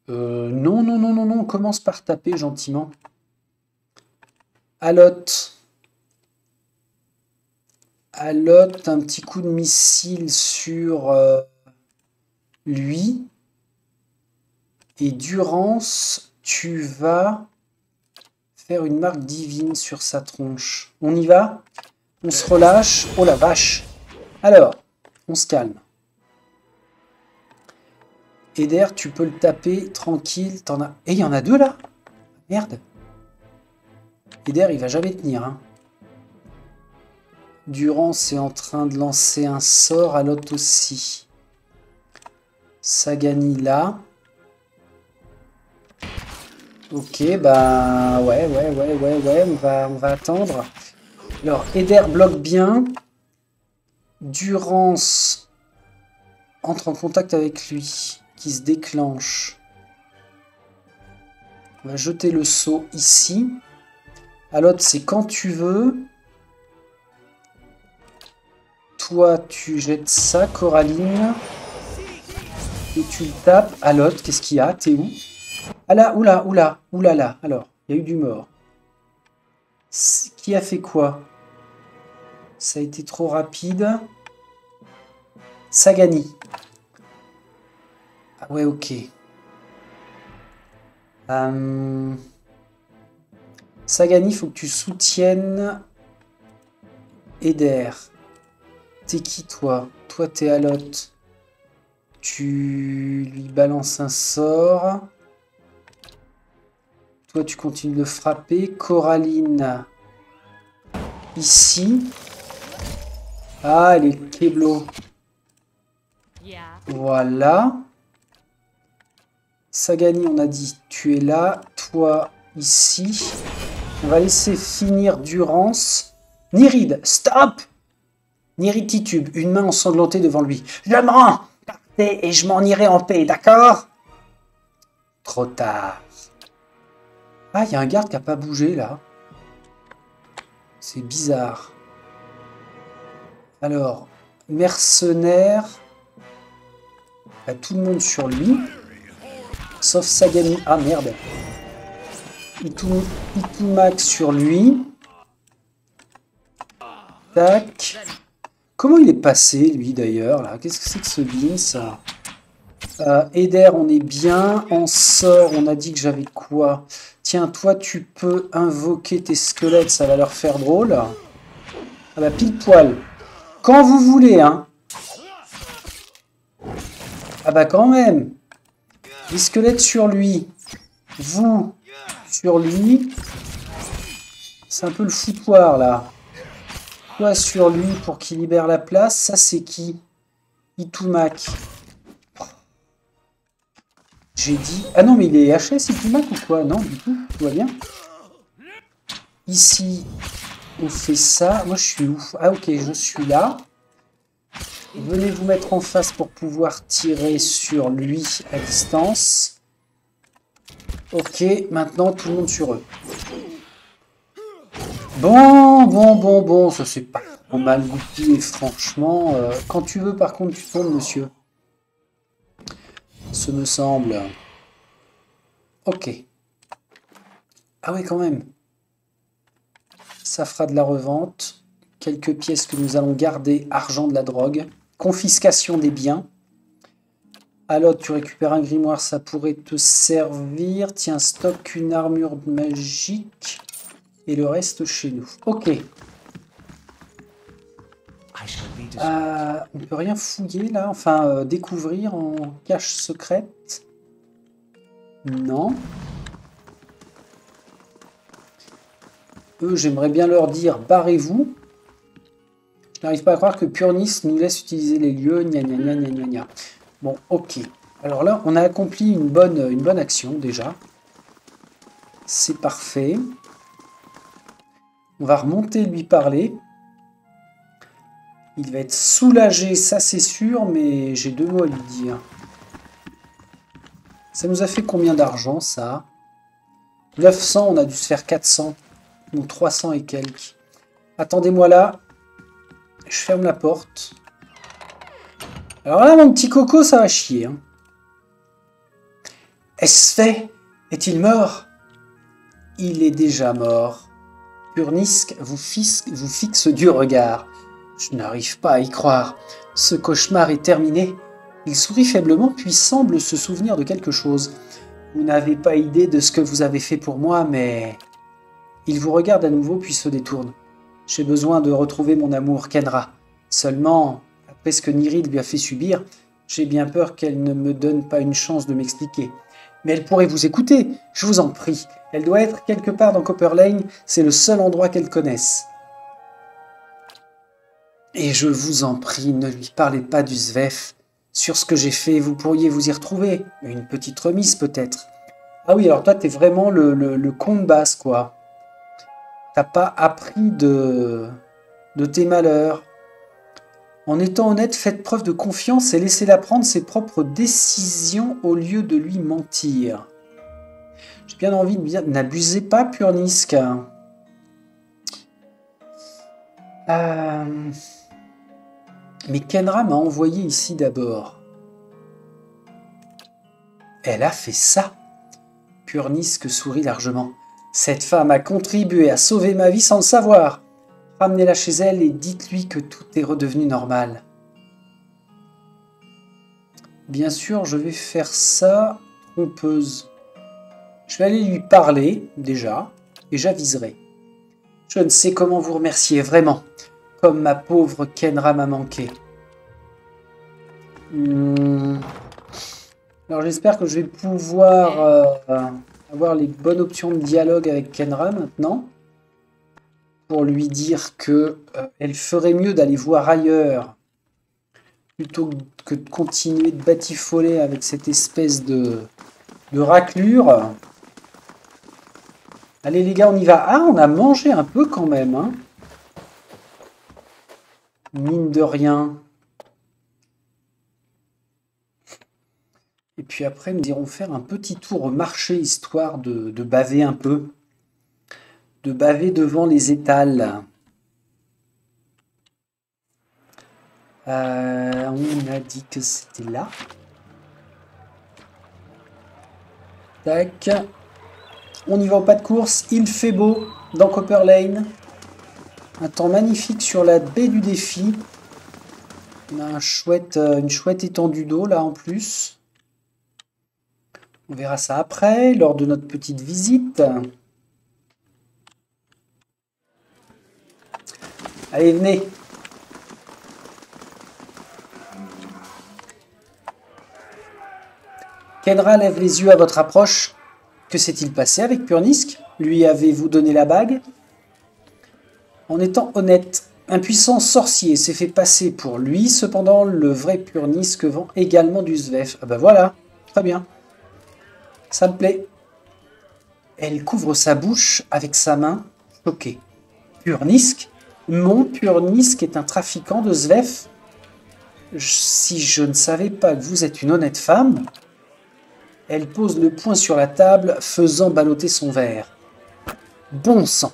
Non, non, non, non, non. Commence par taper gentiment. Alot. Alot, un petit coup de missile sur lui. Et Durance, tu vas faire une marque divine sur sa tronche. On y va ? On se relâche. Oh la vache. Alors, on se calme. Eder, tu peux le taper tranquille. T'en as... Et il y en a deux là. Merde. Eder, il va jamais tenir. Hein. Durance est en train de lancer un sort, à l'autre aussi. Sagani là. Ok, bah ouais, on va attendre. Alors, Eder bloque bien. Durance entre en contact avec lui, qui se déclenche. On va jeter le seau ici. À l'autre, c'est quand tu veux. Toi, tu jettes ça, Coraline. Et tu le tapes. À l'autre, qu'est-ce qu'il y a? T'es où? Ah là, oulala. Alors, il y a eu du mort. Qui a fait quoi? Ça a été trop rapide. Sagani. Ah ouais, ok. Sagani, il faut que tu soutiennes Eder. T'es qui, toi? Toi, t'es à l'autre. Tu lui balances un sort. Toi, tu continues de frapper. Coraline. Ici. Ah, elle est Keblo. Voilà. Sagani, on a dit, tu es là. Toi, ici. On va laisser finir Durance. Nirid, stop! Nirid titube, une main ensanglantée devant lui. Je me rends! Partez et je m'en irai en paix, d'accord? Trop tard. Ah, il y a un garde qui n'a pas bougé, là. C'est bizarre. Alors, mercenaire. Il y a tout le monde sur lui. Sauf Sagani. Ah, merde. Itumak sur lui. Tac. Comment il est passé, lui, d'ailleurs, là? Qu'est-ce que c'est que ce bin, ça? Eder, on est bien. En sort, on a dit que j'avais quoi? Tiens, toi, tu peux invoquer tes squelettes, ça va leur faire drôle. Ah bah, pile poil. Quand vous voulez, hein. Ah bah, quand même. Les squelettes sur lui. Vous, sur lui. C'est un peu le foutoir, là. Toi, sur lui, pour qu'il libère la place. Ça, c'est qui? Itumak. J'ai dit... Ah non, mais il est HS, Itumak, ou quoi? Non, du tout. Tout va bien. Ici, on fait ça. Moi, je suis où? Ah, ok, je suis là. Venez vous mettre en face pour pouvoir tirer sur lui à distance. Ok, maintenant, tout le monde sur eux. Bon. Ça, c'est pas trop mal goûté, franchement. Quand tu veux, par contre, tu tombes, monsieur. Ce me semble. Ok. Ah oui, quand même. Ça fera de la revente. Quelques pièces que nous allons garder. Argent de la drogue. Confiscation des biens. À l'autre, tu récupères un grimoire, ça pourrait te servir. Tiens, stocke une armure magique. Et le reste chez nous. Ok. On ne peut rien fouiller là. Enfin, découvrir en cache secrète. Non. Eux, j'aimerais bien leur dire barrez-vous. Je n'arrive pas à croire que Purnis nous laisse utiliser les lieux. Gna gna gna gna gna gna. Bon, ok. Alors là, on a accompli une bonne action déjà. C'est parfait. On va remonter lui parler. Il va être soulagé, ça c'est sûr, mais j'ai deux mots à lui dire. Ça nous a fait combien d'argent, ça? 900, on a dû se faire 400. Ou 300 et quelques. Attendez-moi là. Je ferme la porte. Alors là, mon petit coco, ça va chier. Hein. Est-ce fait? Est-il mort? Il est déjà mort. Purnisk vous fixe du regard. Je n'arrive pas à y croire. Ce cauchemar est terminé. Il sourit faiblement, puis semble se souvenir de quelque chose. Vous n'avez pas idée de ce que vous avez fait pour moi, mais... Il vous regarde à nouveau, puis se détourne. J'ai besoin de retrouver mon amour, Kenra. Seulement, après ce que Nirid lui a fait subir, J'ai bien peur qu'elle ne me donne pas une chance de m'expliquer. Mais elle pourrait vous écouter, je vous en prie. Elle doit être quelque part dans Copper Lane, c'est le seul endroit qu'elle connaisse. Et je vous en prie, ne lui parlez pas du Zvef. Sur ce que j'ai fait, vous pourriez vous y retrouver. Une petite remise peut-être. Ah oui, alors toi, t'es vraiment le con de basse, quoi. T'as pas appris de tes malheurs. En étant honnête, faites preuve de confiance et laissez-la prendre ses propres décisions au lieu de lui mentir. J'ai bien envie de dire, n'abusez pas, Purnisk. Mais Kenra m'a envoyé ici d'abord. Elle a fait ça. Purnisk sourit largement. Cette femme a contribué à sauver ma vie sans le savoir. Ramenez-la chez elle et dites-lui que tout est redevenu normal. Bien sûr, je vais faire ça, trompeuse. Je vais aller lui parler, déjà, et j'aviserai. Je ne sais comment vous remercier, vraiment, comme ma pauvre Kenra m'a manqué. Alors j'espère que je vais pouvoir avoir les bonnes options de dialogue avec Kenra maintenant. Pour lui dire que elle ferait mieux d'aller voir ailleurs plutôt que de continuer de batifoler avec cette espèce de raclure. Allez les gars, on y va. Ah, on a mangé un peu quand même, hein. Mine de rien. Et puis après, nous irons faire un petit tour au marché, histoire de baver un peu. De baver devant les étals. On a dit que c'était là. Tac. On y va au pas de course. Il fait beau dans Copper Lane. Un temps magnifique sur la baie du défi. On a une chouette étendue d'eau là en plus. On verra ça après, lors de notre petite visite. Allez, venez. Kenra lève les yeux à votre approche. Que s'est-il passé avec Purnisk? Lui avez-vous donné la bague? En étant honnête, un puissant sorcier s'est fait passer pour lui, cependant le vrai Purnisk vend également du Zvef. Ah ben voilà, très bien. Ça me plaît. Elle couvre sa bouche avec sa main, choquée. Purnisk? Mon Purnisk est un trafiquant de Zvef? Si je ne savais pas que vous êtes une honnête femme... Elle pose le poing sur la table, faisant balloter son verre. Bon sang!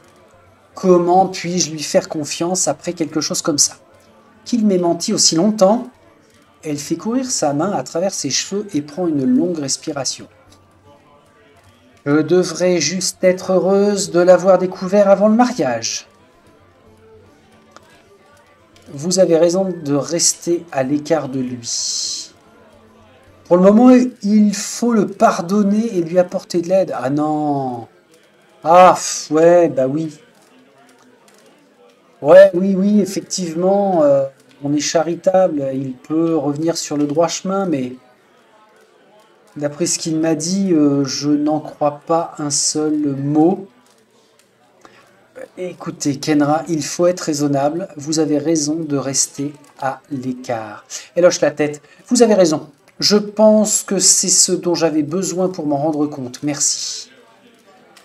Comment puis-je lui faire confiance après quelque chose comme ça? Qu'il m'ait menti aussi longtemps? Elle fait courir sa main à travers ses cheveux et prend une longue respiration. Je devrais juste être heureuse de l'avoir découvert avant le mariage. Vous avez raison de rester à l'écart de lui. Pour le moment, il faut le pardonner et lui apporter de l'aide. Ah non! Ah, ouais, bah oui. Ouais, oui, effectivement, on est charitable. Il peut revenir sur le droit chemin, mais d'après ce qu'il m'a dit, je n'en crois pas un seul mot. Écoutez, Kenra, il faut être raisonnable. Vous avez raison de rester à l'écart. Elle hoche la tête. Vous avez raison. Je pense que c'est ce dont j'avais besoin pour m'en rendre compte. Merci.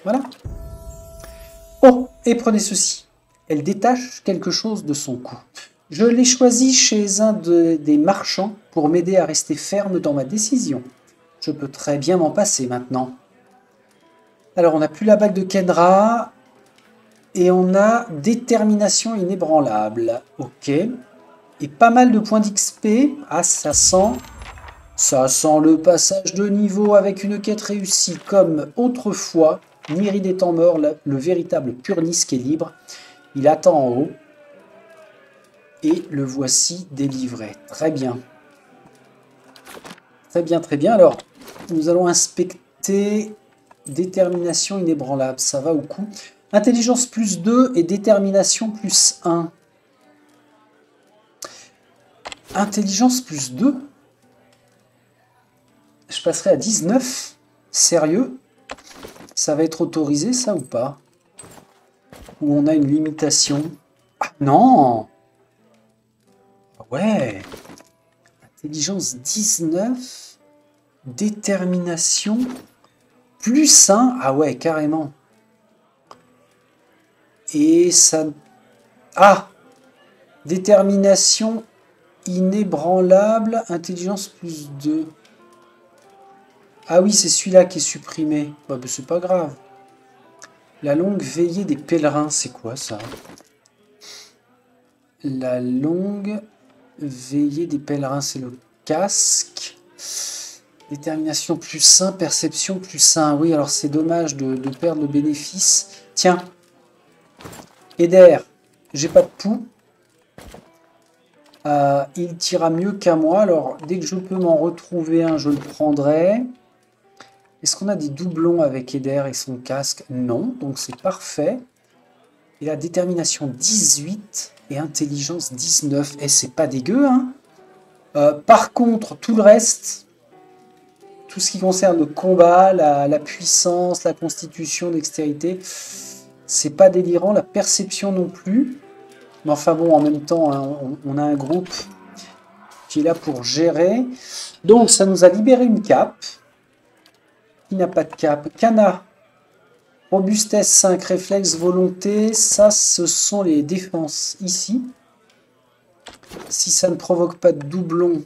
Voilà. Oh, et prenez ceci. Elle détache quelque chose de son cou. Je l'ai choisi chez un des marchands pour m'aider à rester ferme dans ma décision. Je peux très bien m'en passer maintenant. Alors, on n'a plus la bague de Kenra. Et on a détermination inébranlable. Ok. Et pas mal de points d'XP. Ah, ça sent le passage de niveau avec une quête réussie comme autrefois. Nyride étant mort, le véritable Purnisk est libre. Il attend en haut. Et le voici délivré. Très bien. Très bien, très bien. Alors, nous allons inspecter détermination inébranlable. Ça va au coup. Intelligence plus 2 et détermination plus 1. Intelligence plus 2? Je passerai à 19. Sérieux? Ça va être autorisé, ça, ou pas? Ou on a une limitation? Ah, non! Ouais! Intelligence 19. Détermination. Plus 1. Ah ouais, carrément. Et ça... Ah! Détermination inébranlable. Intelligence plus 2. Ah oui, c'est celui-là qui est supprimé. Bah, c'est pas grave. La longue veillée des pèlerins, c'est quoi ça? La longue veillée des pèlerins, c'est le casque. Détermination plus 1, perception plus 1. Oui, alors c'est dommage de perdre le bénéfice. Tiens. Eder, j'ai pas de pouls. Il tira mieux qu'à moi. Alors, dès que je peux m'en retrouver un, je le prendrai. Est-ce qu'on a des doublons avec Eder et son casque? Non, donc c'est parfait. Et la détermination 18 et intelligence 19. Et c'est pas dégueu, hein? Par contre, tout le reste, tout ce qui concerne le combat, la puissance, la constitution, dextérité, c'est pas délirant. La perception non plus. Mais enfin bon, en même temps, hein, on a un groupe qui est là pour gérer. Donc, ça nous a libéré une cape. Qui n'a pas de cape? Cana. Robustesse 5, réflexe, volonté. Ça, ce sont les défenses ici. Si ça ne provoque pas de doublon,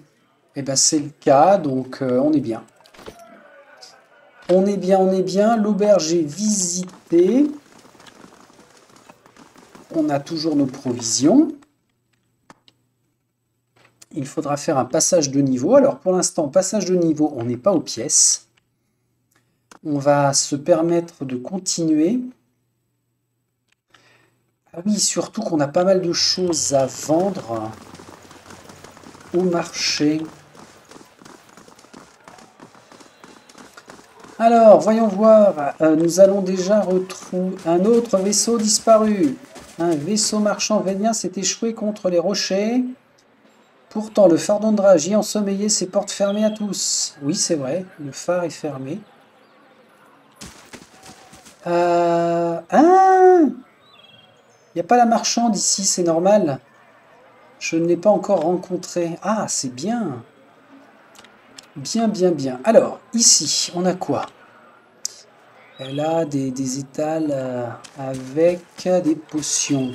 eh ben c'est le cas. Donc, on est bien. On est bien, on est bien. L'auberge est visitée. On a toujours nos provisions. Il faudra faire un passage de niveau. Alors, pour l'instant, passage de niveau, on n'est pas aux pièces. On va se permettre de continuer. Ah oui, surtout qu'on a pas mal de choses à vendre au marché. Alors, voyons voir. Nous allons déjà retrouver un autre vaisseau disparu. Un vaisseau marchand vénien s'est échoué contre les rochers. Pourtant, le phare d'Ondrage y ensommeillait ses portes fermées à tous. Oui, c'est vrai, le phare est fermé. Ah, il n'y a pas la marchande ici, c'est normal. Je ne l'ai pas encore rencontrée. Ah, c'est bien. Bien, bien, bien. Alors, ici, on a quoi? Elle a des étals avec des potions.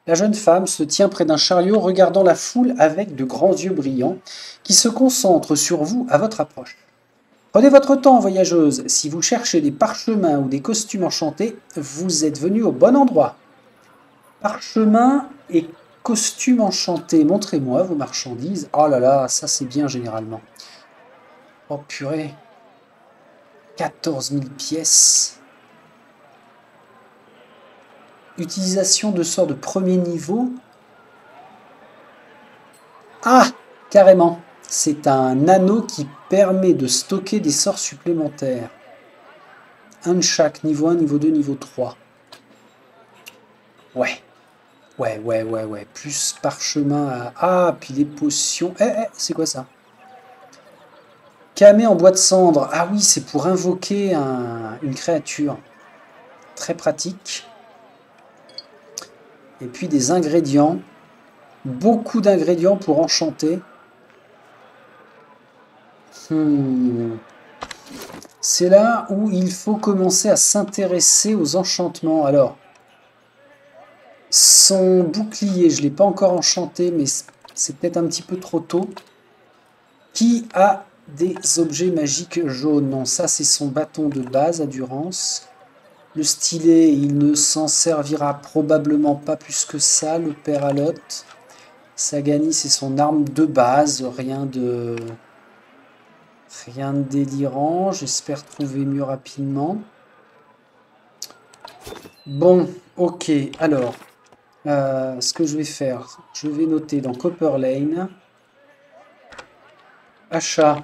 La jeune femme se tient près d'un chariot, regardant la foule avec de grands yeux brillants, qui se concentrent sur vous à votre approche. Prenez votre temps, voyageuse. Si vous cherchez des parchemins ou des costumes enchantés, vous êtes venu au bon endroit. Parchemins et costumes enchantés. Montrez-moi vos marchandises. Oh là là, ça c'est bien généralement. Oh purée. 14 000 pièces. Utilisation de sorts de premier niveau. Ah, carrément. C'est un anneau qui permet de stocker des sorts supplémentaires. Un de chaque, niveau 1, niveau 2, niveau 3. Ouais. Ouais. Plus parchemin à... Ah, puis des potions. C'est quoi ça? Camé en bois de cendre. Ah oui, c'est pour invoquer une créature. Très pratique. Et puis des ingrédients. Beaucoup d'ingrédients pour enchanter. C'est là où il faut commencer à s'intéresser aux enchantements. Alors, son bouclier, je ne l'ai pas encore enchanté, mais c'est peut-être un petit peu trop tôt. Qui a des objets magiques jaunes? Non, ça c'est son bâton de base, Endurance. Le stylet, il ne s'en servira probablement pas plus que ça, le père Alotte. Sagani, c'est son arme de base, rien de délirant. J'espère trouver mieux rapidement. Bon, ok, alors, ce que je vais faire, je vais noter dans Copper Lane. Achat,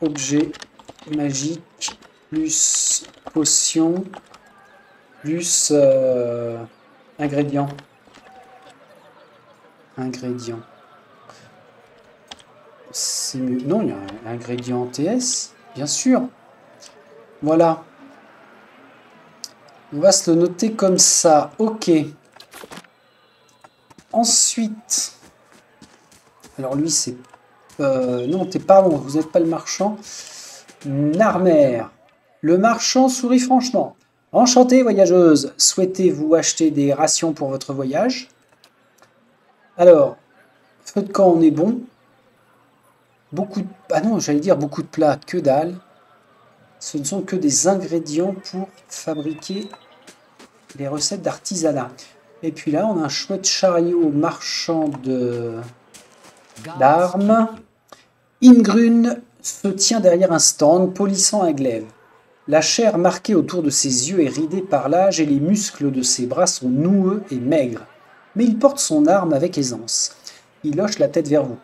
objet magique, plus potion, plus ingrédients. C'est mieux. Non, il y a un ingrédient TS, bien sûr. Voilà. On va se le noter comme ça. Ok. Ensuite. Alors lui, c'est... non, pardon, vous n'êtes pas le marchand. Narmer. Le marchand sourit franchement. Enchanté, voyageuse. Souhaitez-vous acheter des rations pour votre voyage? Alors, feu de camp, on est bon. Beaucoup de... Ah non, j'allais dire beaucoup de plats, que dalle. Ce ne sont que des ingrédients pour fabriquer les recettes d'artisanat. Et puis là, on a un chouette chariot marchand d'armes. Ingrun se tient derrière un stand, polissant un glaive. La chair marquée autour de ses yeux est ridée par l'âge et les muscles de ses bras sont noueux et maigres. Mais il porte son arme avec aisance. Il hoche la tête vers vous.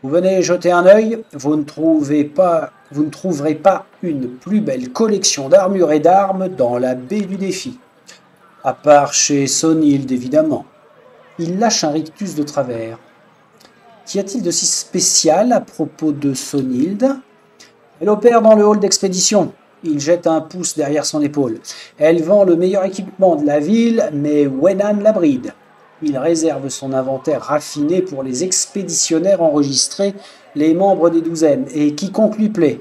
Vous venez jeter un œil, vous ne trouverez pas une plus belle collection d'armures et d'armes dans la baie du défi. À part chez Sonild, évidemment. Il lâche un rictus de travers. Qu'y a-t-il de si spécial à propos de Sonild? Elle opère dans le hall d'expédition. Il jette un pouce derrière son épaule. Elle vend le meilleur équipement de la ville, mais Wenan la bride. Il réserve son inventaire raffiné pour les expéditionnaires enregistrés, les membres des douzaines, et quiconque lui plaît.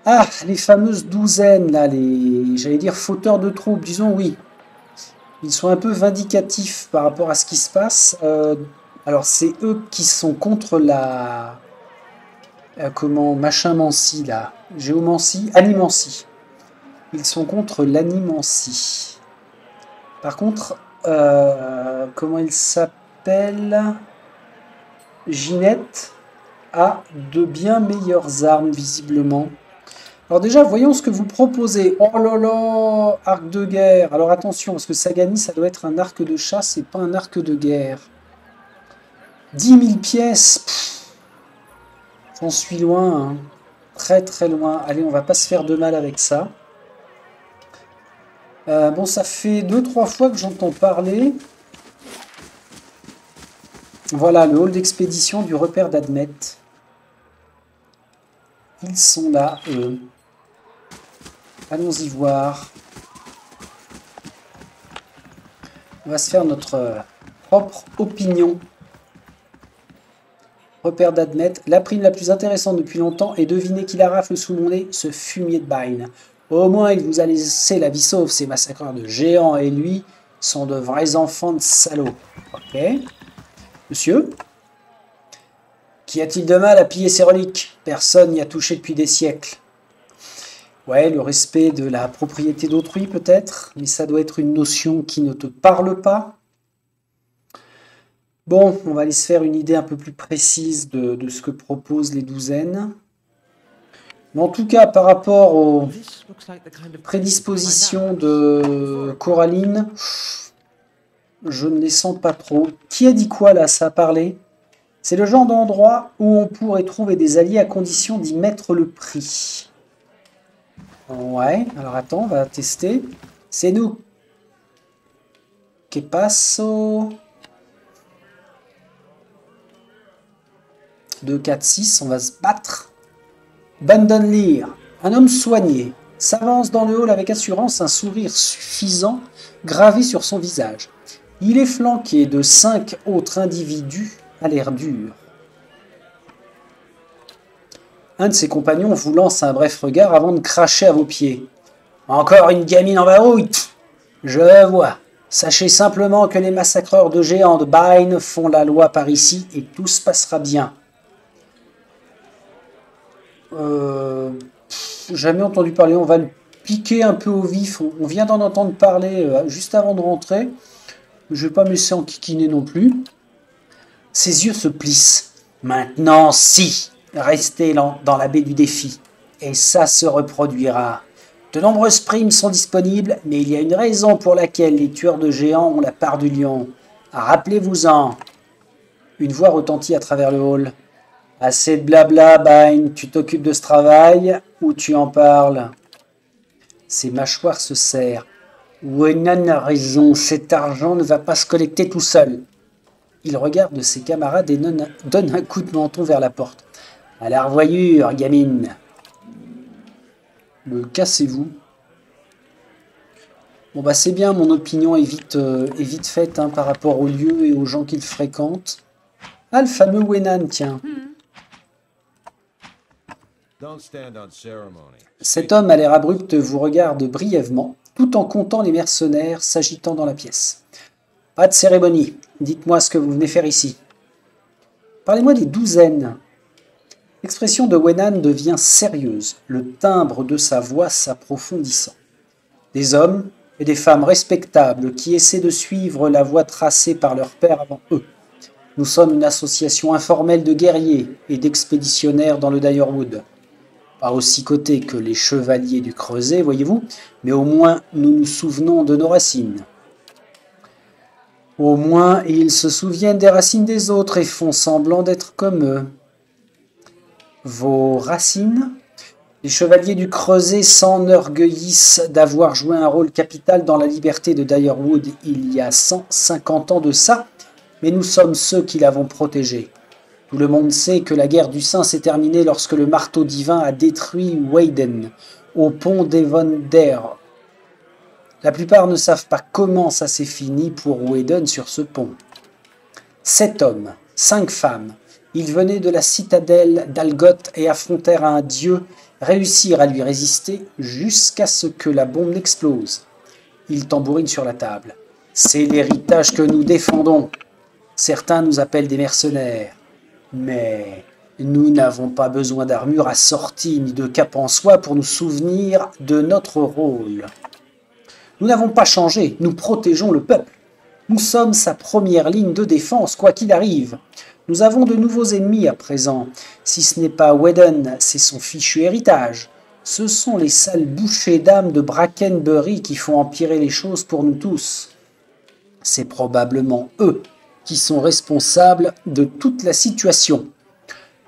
Ah, les fameuses douzaines, là, j'allais dire fauteurs de troupes, disons oui. Ils sont un peu vindicatifs par rapport à ce qui se passe. Alors, c'est eux qui sont contre la... machin-mancie, là. Géomancie, animancie. Ils sont contre l'animancie. Par contre... comment il s'appelle? Ginette a de bien meilleures armes, visiblement. Alors déjà, voyons ce que vous proposez. Oh là là, arc de guerre. Alors attention, parce que Sagani, ça doit être un arc de chasse et pas un arc de guerre. 10 000 pièces. J'en suis loin. Hein. Très très loin. Allez, on va pas se faire de mal avec ça. Bon, ça fait 2-3 fois que j'entends parler. Voilà, le hall d'expédition du repère d'Admet. Ils sont là, eux. Allons-y voir. On va se faire notre propre opinion. Repère d'Admet. La prime la plus intéressante depuis longtemps est deviner qui la rafle sous mon nez, ce fumier de Bain. Au moins, il vous a laissé la vie sauve. Ces massacreurs de géants et lui sont de vrais enfants de salauds. Ok. Monsieur? Qu'y a-t-il de mal à piller ces reliques? Personne n'y a touché depuis des siècles. Ouais, le respect de la propriété d'autrui peut-être, mais ça doit être une notion qui ne te parle pas. Bon, on va aller se faire une idée un peu plus précise de ce que proposent les douzaines. Mais en tout cas, par rapport aux prédispositions de Coraline, je ne les sens pas trop. Qui a dit quoi là? Ça a parlé? C'est le genre d'endroit où on pourrait trouver des alliés à condition d'y mettre le prix. Ouais, alors attends, on va tester. C'est nous. Que passo? 2, 4, 6, on va se battre. Bandon Lear, un homme soigné, s'avance dans le hall avec assurance, un sourire suffisant gravé sur son visage. Il est flanqué de 5 autres individus à l'air dur. Un de ses compagnons vous lance un bref regard avant de cracher à vos pieds. Encore une gamine en barouille? Je vois. Sachez simplement que les massacreurs de géants de Bain font la loi par ici et tout se passera bien. Jamais entendu parler, on va le piquer un peu au vif. On vient d'en entendre parler juste avant de rentrer. Je vais pas me laisser enquiquiner non plus. Ses yeux se plissent. Maintenant, si, restez dans la baie du défi. Et ça se reproduira. De nombreuses primes sont disponibles, mais il y a une raison pour laquelle les tueurs de géants ont la part du lion. Rappelez-vous-en. Une voix retentit à travers le hall. Assez de blabla, Bain, tu t'occupes de ce travail ou tu en parles? Ses mâchoires se serrent. Wenan a raison, cet argent ne va pas se collecter tout seul. Il regarde ses camarades et donne un coup de menton vers la porte. « À la revoyure, gamine !» Cassez-vous. Bon bah c'est bien, mon opinion est vite faite hein, par rapport au lieu et aux gens qu'il fréquente. Ah, le fameux Wenan, tiens. Cet homme à l'air abrupt vous regarde brièvement, tout en comptant les mercenaires s'agitant dans la pièce. Pas de cérémonie, dites-moi ce que vous venez faire ici. Parlez-moi des douzaines. L'expression de Wenan devient sérieuse, le timbre de sa voix s'approfondissant. Des hommes et des femmes respectables qui essaient de suivre la voie tracée par leur père avant eux. Nous sommes une association informelle de guerriers et d'expéditionnaires dans le Direwood. Pas aussi cotés que les chevaliers du Creuset, voyez-vous, mais au moins nous nous souvenons de nos racines. Au moins ils se souviennent des racines des autres et font semblant d'être comme eux. Vos racines ? Les chevaliers du Creuset s'enorgueillissent d'avoir joué un rôle capital dans la liberté de Direwood il y a 150 ans de ça, mais nous sommes ceux qui l'avons protégée. Tout le monde sait que la guerre du sein s'est terminée lorsque le marteau divin a détruit Waden au pont d'Evondare. La plupart ne savent pas comment ça s'est fini pour Waden sur ce pont. 7 hommes, 5 femmes. Ils venaient de la citadelle d'Algoth et affrontèrent un dieu, réussirent à lui résister jusqu'à ce que la bombe n'explose. Ils tambourinent sur la table. C'est l'héritage que nous défendons. Certains nous appellent des mercenaires. Mais nous n'avons pas besoin d'armure assortie ni de cape en soie pour nous souvenir de notre rôle. Nous n'avons pas changé, nous protégeons le peuple. Nous sommes sa première ligne de défense, quoi qu'il arrive. Nous avons de nouveaux ennemis à présent. Si ce n'est pas Waden, c'est son fichu héritage. Ce sont les sales bouchées d'âme de Brackenbury qui font empirer les choses pour nous tous. C'est probablement eux qui sont responsables de toute la situation.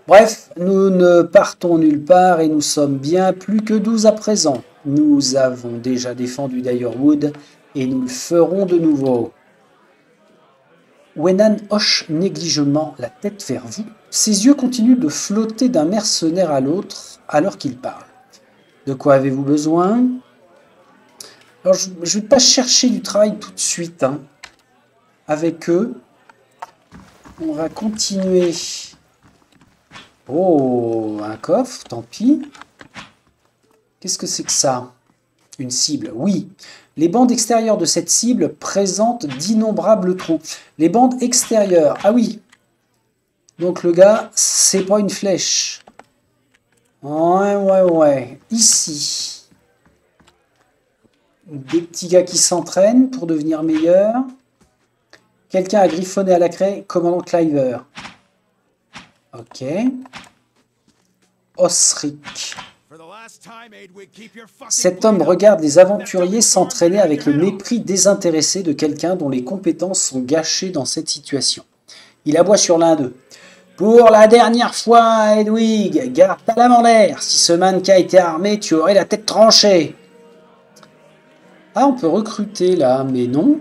Bref, nous ne partons nulle part et nous sommes bien plus que 12 à présent. Nous avons déjà défendu Direwood et nous le ferons de nouveau. Wenan hoche négligemment la tête vers vous. Ses yeux continuent de flotter d'un mercenaire à l'autre alors qu'il parle. De quoi avez-vous besoin? Alors, je ne vais pas chercher du travail tout de suite hein, avec eux. On va continuer. Oh, un coffre, tant pis. Qu'est-ce que c'est que ça? Une cible, oui. Les bandes extérieures de cette cible présentent d'innombrables trous. Les bandes extérieures, ah oui. Donc le gars, c'est pas une flèche. Ouais. Ici. Des petits gars qui s'entraînent pour devenir meilleurs. Quelqu'un a griffonné à la craie, commandant Cliver. Ok. Osric. Cet homme regarde les aventuriers s'entraîner avec le mépris désintéressé de quelqu'un dont les compétences sont gâchées dans cette situation. Il aboie sur l'un d'eux. Pour la dernière fois, Hedwig, garde ta lame en l'air. Si ce mannequin était armé, tu aurais la tête tranchée. Ah, on peut recruter là, mais non.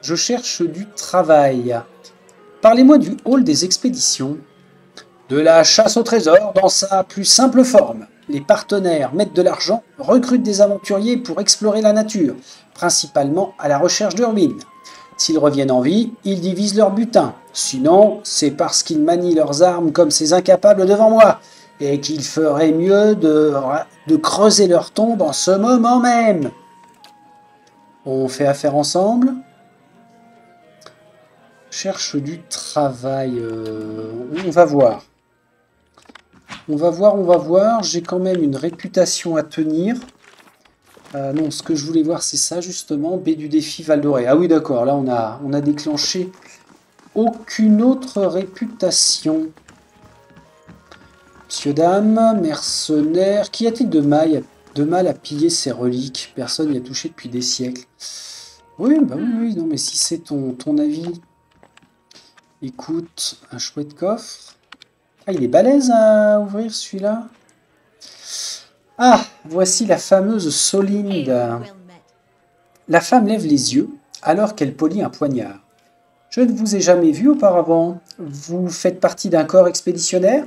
Je cherche du travail. Parlez-moi du hall des expéditions. De la chasse au trésor dans sa plus simple forme. Les partenaires mettent de l'argent, recrutent des aventuriers pour explorer la nature, principalement à la recherche de ruines. S'ils reviennent en vie, ils divisent leur butin. Sinon, c'est parce qu'ils manient leurs armes comme ces incapables devant moi, et qu'il ferait mieux de creuser leur tombe en ce moment même. On fait affaire ensemble. Cherche du travail. On va voir. On va voir. J'ai quand même une réputation à tenir. Non, ce que je voulais voir, c'est ça, justement. Baie du défi Val d'Orée. Ah oui, d'accord. Là, on a déclenché aucune autre réputation. Monsieur, dame, mercenaire. Qu'y a-t-il de mal à piller ces reliques? Personne n'y a touché depuis des siècles. Oui, bah oui. Non, mais si c'est ton avis. Écoute, un chouette coffre. Ah, il est balèze à ouvrir celui-là. Ah, voici la fameuse Solinde. La femme lève les yeux alors qu'elle polit un poignard. Je ne vous ai jamais vu auparavant. Vous faites partie d'un corps expéditionnaire?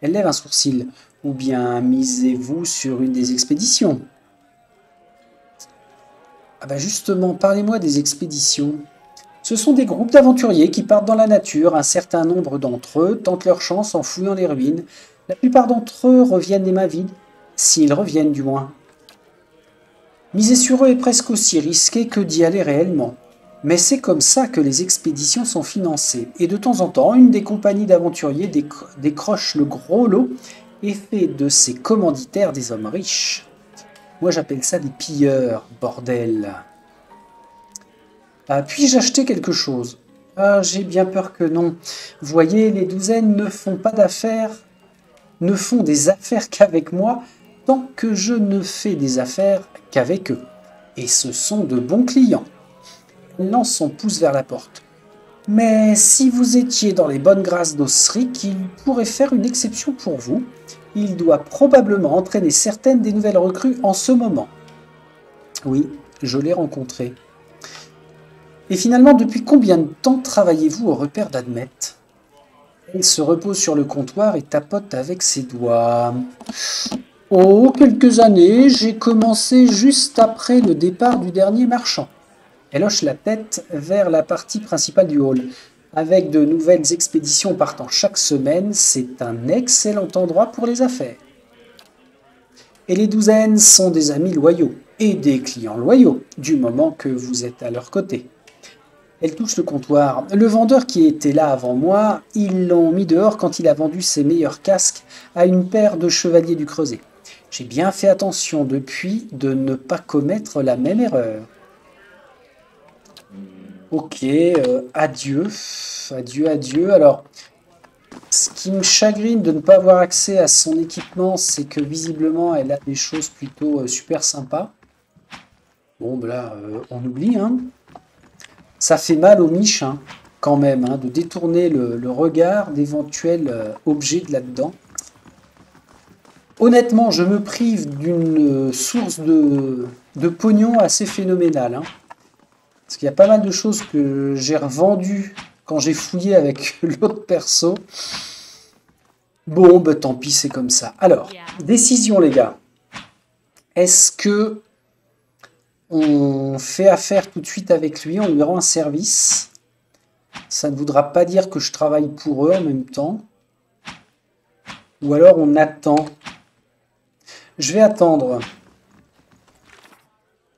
Elle lève un sourcil. Ou bien misez-vous sur une des expéditions? Ah bah justement, parlez-moi des expéditions. Ce sont des groupes d'aventuriers qui partent dans la nature. Un certain nombre d'entre eux tentent leur chance en fouillant les ruines. La plupart d'entre eux reviennent les mains vides. S'ils reviennent du moins. Miser sur eux est presque aussi risqué que d'y aller réellement. Mais c'est comme ça que les expéditions sont financées. Et de temps en temps, une des compagnies d'aventuriers décroche le gros lot et fait de ses commanditaires des hommes riches. Moi j'appelle ça des pilleurs, bordel. Puis-je acheter quelque chose? J'ai bien peur que non. Voyez, les douzaines ne font pas d'affaires, ne font des affaires qu'avec moi, tant que je ne fais des affaires qu'avec eux. Et ce sont de bons clients. Elle lance son pouce vers la porte. Mais si vous étiez dans les bonnes grâces d'Osric, il pourrait faire une exception pour vous. Il doit probablement entraîner certaines des nouvelles recrues en ce moment. Oui, je l'ai rencontré. Et finalement, depuis combien de temps travaillez-vous au repère d'Admet? Elle se repose sur le comptoir et tapote avec ses doigts. Oh, quelques années, j'ai commencé juste après le départ du dernier marchand. Elle hoche la tête vers la partie principale du hall. Avec de nouvelles expéditions partant chaque semaine, c'est un excellent endroit pour les affaires. Et les douzaines sont des amis loyaux et des clients loyaux, du moment que vous êtes à leur côté. Elle touche le comptoir. Le vendeur qui était là avant moi, ils l'ont mis dehors quand il a vendu ses meilleurs casques à une paire de chevaliers du Creuset. J'ai bien fait attention depuis de ne pas commettre la même erreur. Ok, adieu. Adieu, adieu. Alors, ce qui me chagrine de ne pas avoir accès à son équipement, c'est que visiblement, elle a des choses plutôt super sympas. Bon, ben là, on oublie, hein. Ça fait mal aux miches, hein, quand même, hein, de détourner le regard d'éventuels objets de là-dedans. Honnêtement, je me prive d'une source de pognon assez phénoménale. Hein, parce qu'il y a pas mal de choses que j'ai revendues quand j'ai fouillé avec l'autre perso. Bon, bah tant pis, c'est comme ça. Alors, décision les gars. Est-ce que on fait affaire tout de suite avec lui, on lui rend un service? Ça ne voudra pas dire que je travaille pour eux en même temps. Ou alors on attend. Je vais attendre.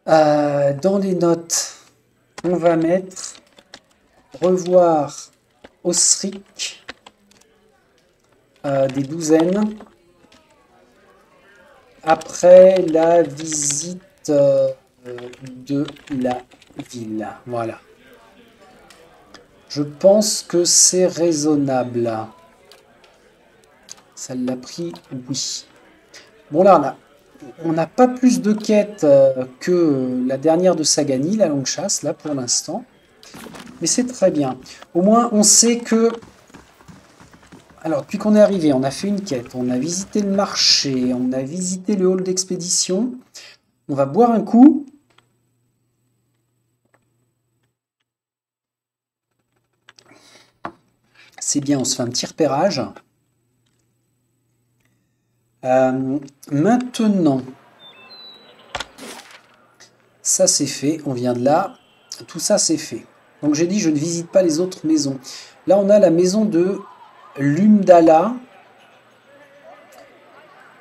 Dans les notes, on va mettre revoir Osric des douzaines après la visite de la ville. Voilà. Je pense que c'est raisonnable. Ça l'a pris, oui. Bon là, on n'a pas plus de quêtes que la dernière de Sagani, la longue chasse, là, pour l'instant. Mais c'est très bien. Au moins, on sait que... Alors, depuis qu'on est arrivé, on a fait une quête, on a visité le marché, on a visité le hall d'expédition. On va boire un coup. C'est bien, on se fait un petit repérage. Maintenant, ça c'est fait, on vient de là. Tout ça c'est fait. Donc j'ai dit je ne visite pas les autres maisons. Là on a la maison de Lumdala.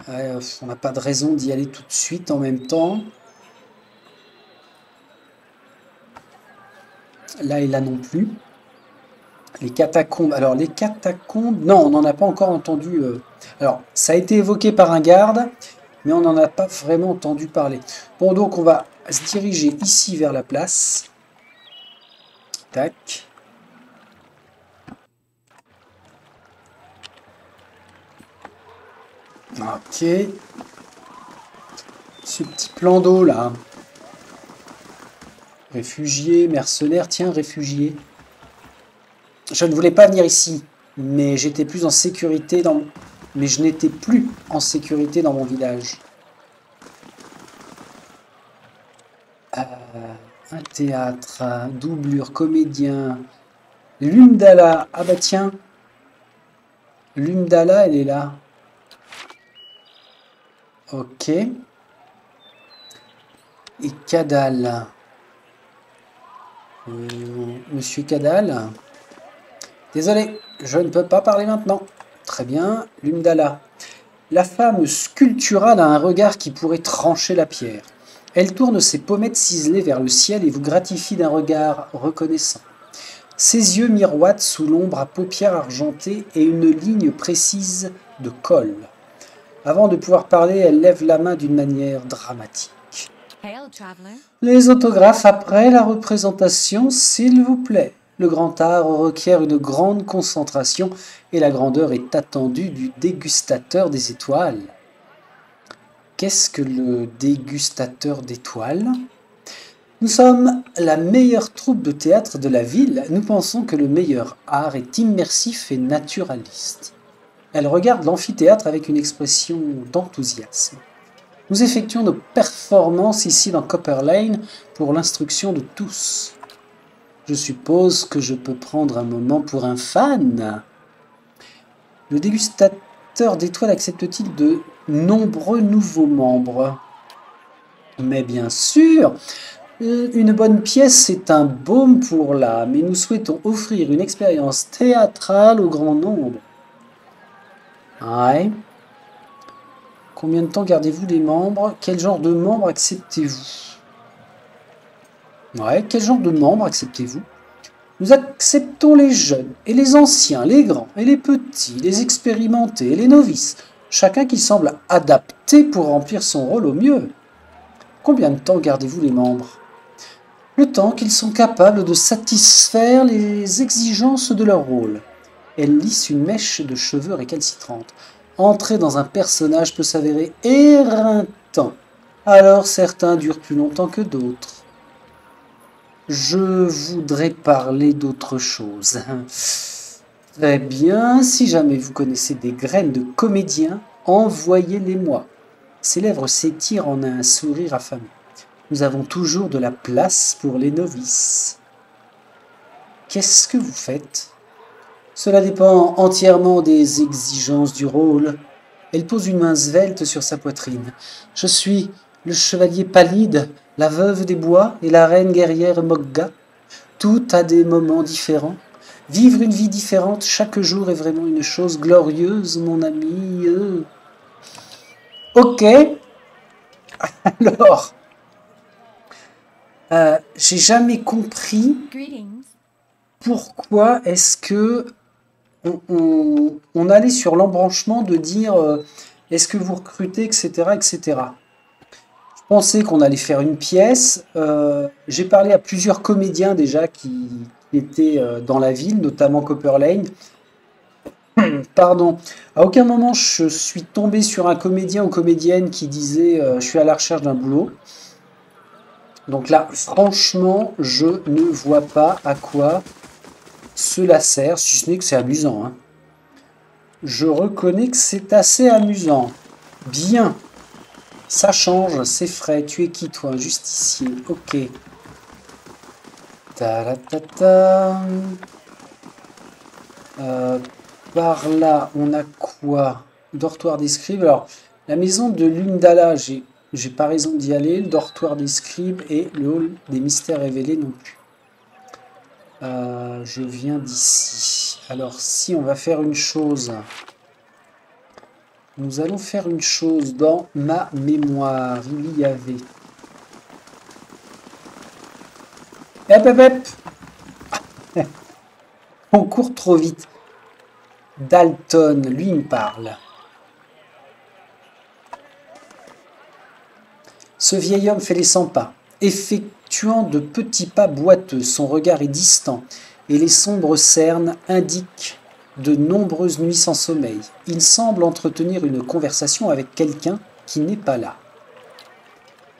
On n'a pas de raison d'y aller tout de suite en même temps. Là et là non plus. Les catacombes. Alors les catacombes... Non, on n'en a pas encore entendu... Alors, ça a été évoqué par un garde, mais on n'en a pas vraiment entendu parler. Bon, donc on va se diriger ici vers la place. Tac. Ok. Ce petit plan d'eau là. Réfugié, mercenaire. Tiens, réfugié. Je ne voulais pas venir ici, mais j'étais plus en sécurité dans... Mais je n'étais plus en sécurité dans mon village. Un théâtre, doublure, comédien, L'Umdala. Ah bah tiens. L'Umdala, elle est là. Ok. Et Kadal. Monsieur Kadal. Désolé, je ne peux pas parler maintenant. Très bien, l'Umdala. La femme sculpturale a un regard qui pourrait trancher la pierre. Elle tourne ses pommettes ciselées vers le ciel et vous gratifie d'un regard reconnaissant. Ses yeux miroitent sous l'ombre à paupières argentées et une ligne précise de col. Avant de pouvoir parler, elle lève la main d'une manière dramatique. Les autographes après la représentation, s'il vous plaît. Le grand art requiert une grande concentration et la grandeur est attendue du dégustateur des étoiles. Qu'est-ce que le dégustateur d'étoiles ? Nous sommes la meilleure troupe de théâtre de la ville. Nous pensons que le meilleur art est immersif et naturaliste. Elle regarde l'amphithéâtre avec une expression d'enthousiasme. Nous effectuons nos performances ici dans Copper Lane pour l'instruction de tous. Je suppose que je peux prendre un moment pour un fan. Le dégustateur d'étoiles accepte-t-il de nombreux nouveaux membres ? Mais bien sûr, une bonne pièce c'est un baume pour l'âme et nous souhaitons offrir une expérience théâtrale au grand nombre. Ouais. Combien de temps gardez-vous les membres ? Quel genre de membres acceptez-vous ? Ouais, quel genre de membres acceptez-vous ? Nous acceptons les jeunes et les anciens, les grands et les petits, les expérimentés et les novices, chacun qui semble adapté pour remplir son rôle au mieux. Combien de temps gardez-vous les membres ? Le temps qu'ils sont capables de satisfaire les exigences de leur rôle. Elle lisse une mèche de cheveux récalcitrante. Entrer dans un personnage peut s'avérer éreintant. Alors certains durent plus longtemps que d'autres. Je voudrais parler d'autre chose. Très bien, si jamais vous connaissez des graines de comédiens, envoyez-les-moi. Ses lèvres s'étirent en un sourire affamé. Nous avons toujours de la place pour les novices. Qu'est-ce que vous faites ? Cela dépend entièrement des exigences du rôle. Elle pose une main svelte sur sa poitrine. Je suis le chevalier pallide, la veuve des bois et la reine guerrière Mogga. Tout a des moments différents. Vivre une vie différente chaque jour est vraiment une chose glorieuse, mon ami. Ok. Alors, j'ai jamais compris pourquoi est-ce que on allait sur l'embranchement de dire est-ce que vous recrutez, etc., etc. Je pensais qu'on allait faire une pièce. J'ai parlé à plusieurs comédiens déjà qui étaient dans la ville, notamment Copper Lane. Pardon. À aucun moment je suis tombé sur un comédien ou comédienne qui disait je suis à la recherche d'un boulot. Donc là, franchement, je ne vois pas à quoi cela sert, si ce n'est que c'est amusant. Hein. Je reconnais que c'est assez amusant. Bien. Ça change, c'est frais. Tu es qui, toi? Un justicier. Ok. Ta-da-ta-ta. Par là, on a quoi? Dortoir des scribes. Alors, la maison de l'Umdala, j'ai pas raison d'y aller. Le dortoir des scribes et le hall des mystères révélés non plus. Je viens d'ici. Alors, si on va faire une chose, nous allons faire une chose dans ma mémoire. Il y avait. Hep, hep, hep. On court trop vite. Dalton, lui, il me parle. Ce vieil homme fait les 100 pas, effectuant de petits pas boiteux. Son regard est distant et les sombres cernes indiquent de nombreuses nuits sans sommeil. Il semble entretenir une conversation avec quelqu'un qui n'est pas là.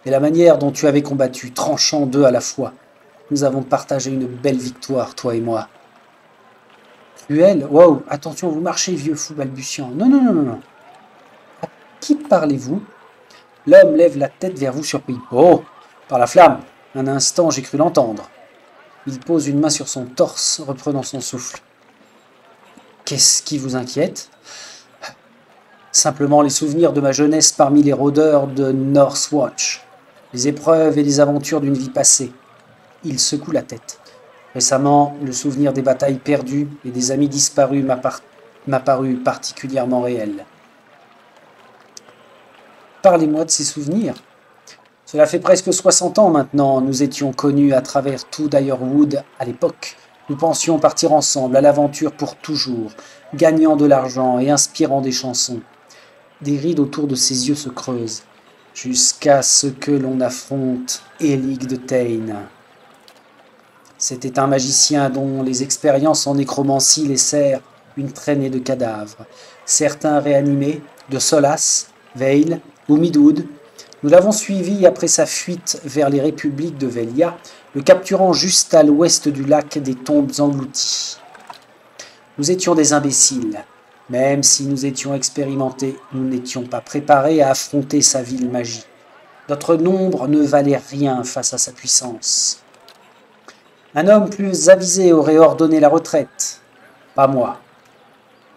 Et la manière dont tu avais combattu, tranchant deux à la fois. Nous avons partagé une belle victoire, toi et moi. Cruel, wow, attention, vous marchez, vieux fou balbutiant. Non, non, non, non, non. À qui parlez-vous? L'homme lève la tête vers vous surpris. Oh, par la flamme. Un instant, j'ai cru l'entendre. Il pose une main sur son torse, reprenant son souffle. Qu'est-ce qui vous inquiète? Simplement les souvenirs de ma jeunesse parmi les rôdeurs de Northwatch, les épreuves et les aventures d'une vie passée. Il secoue la tête. Récemment, le souvenir des batailles perdues et des amis disparus m'a paru particulièrement réel. Parlez-moi de ces souvenirs. Cela fait presque 60 ans maintenant, nous étions connus à travers tout Direwood à l'époque. Nous pensions partir ensemble à l'aventure pour toujours, gagnant de l'argent et inspirant des chansons. Des rides autour de ses yeux se creusent, jusqu'à ce que l'on affronte Élig de Tain. C'était un magicien dont les expériences en nécromancie laissèrent une traînée de cadavres. Certains réanimés, de Solas, Vale ou Midwood. Nous l'avons suivi après sa fuite vers les républiques de Velia, le capturant juste à l'ouest du lac des tombes englouties. Nous étions des imbéciles. Même si nous étions expérimentés, nous n'étions pas préparés à affronter sa vile magie. Notre nombre ne valait rien face à sa puissance. Un homme plus avisé aurait ordonné la retraite. Pas moi.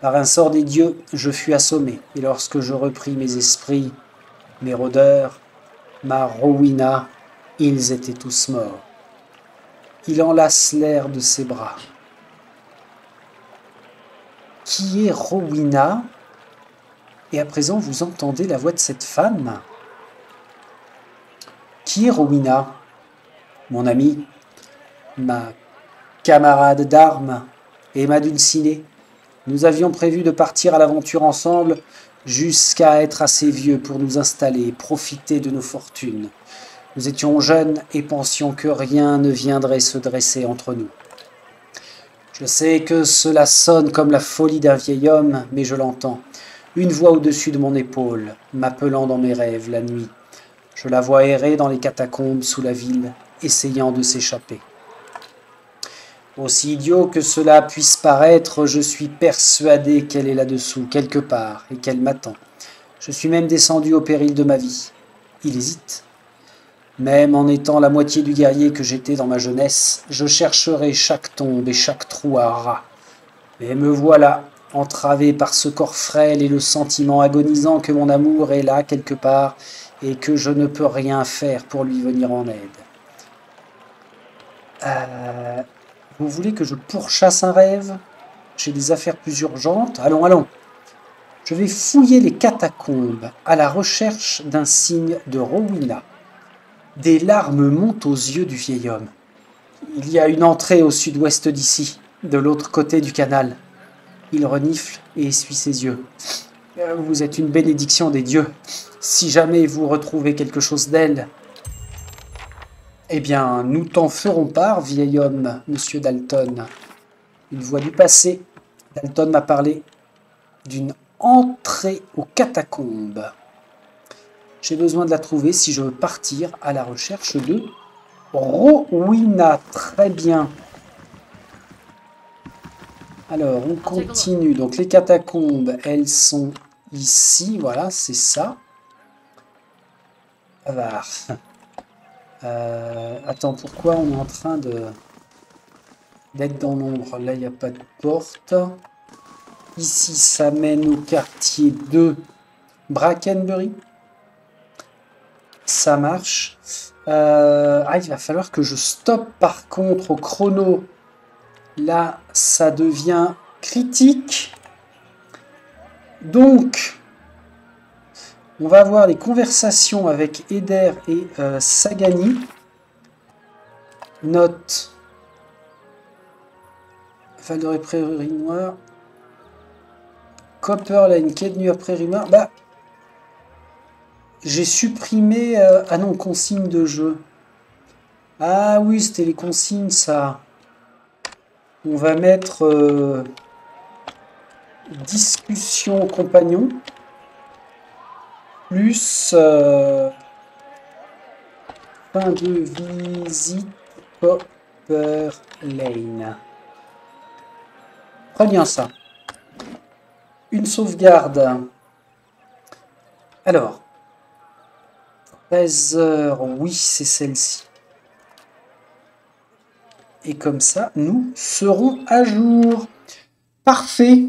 Par un sort des dieux, je fus assommé, et lorsque je repris mes esprits, mes rôdeurs, ma Rowena, ils étaient tous morts. Il enlace l'air de ses bras. Qui est Rowena? Et à présent, vous entendez la voix de cette femme. Qui est Rowena? Mon ami, ma camarade d'armes et ma dulcinée. Nous avions prévu de partir à l'aventure ensemble jusqu'à être assez vieux pour nous installer et profiter de nos fortunes. Nous étions jeunes et pensions que rien ne viendrait se dresser entre nous. Je sais que cela sonne comme la folie d'un vieil homme, mais je l'entends. Une voix au-dessus de mon épaule, m'appelant dans mes rêves la nuit. Je la vois errer dans les catacombes sous la ville, essayant de s'échapper. Aussi idiot que cela puisse paraître, je suis persuadé qu'elle est là-dessous, quelque part, et qu'elle m'attend. Je suis même descendu au péril de ma vie. Il hésite. Même en étant la moitié du guerrier que j'étais dans ma jeunesse, je chercherai chaque tombe et chaque trou à ras. Mais me voilà, entravé par ce corps frêle et le sentiment agonisant que mon amour est là quelque part et que je ne peux rien faire pour lui venir en aide. Vous voulez que je pourchasse un rêve? J'ai des affaires plus urgentes. Allons, allons. Je vais fouiller les catacombes à la recherche d'un signe de Rowena. Des larmes montent aux yeux du vieil homme. Il y a une entrée au sud-ouest d'ici, de l'autre côté du canal. Il renifle et essuie ses yeux. Vous êtes une bénédiction des dieux. Si jamais vous retrouvez quelque chose d'elle, eh bien, nous t'en ferons part, vieil homme, monsieur Dalton. Une voix du passé. Dalton m'a parlé d'une entrée aux catacombes. J'ai besoin de la trouver si je veux partir à la recherche de Rowena. Très bien. Alors, on continue. Donc, les catacombes, elles sont ici. Voilà, c'est ça. Voilà. Attends, pourquoi on est en train d'être dans l'ombre? Là, il n'y a pas de porte. Ici, ça mène au quartier de Brackenbury. Ça marche. Il va falloir que je stoppe par contre au chrono. Là, ça devient critique. Donc, on va avoir les conversations avec Eder et Sagani. Note. Val de Prairie Noire. Copper Lane, quai de nuit à Prairie Noire. Bah, j'ai supprimé... ah non, consigne de jeu. Ah oui, c'était les consignes, ça. On va mettre discussion compagnon plus fin de visite Copper Lane. Très bien ça. Une sauvegarde. Alors, 13 heures, oui, c'est celle-ci. et comme ça, nous serons à jour. Parfait.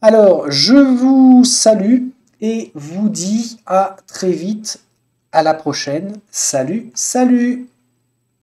Alors, je vous salue et vous dis à très vite. À la prochaine. Salut, salut!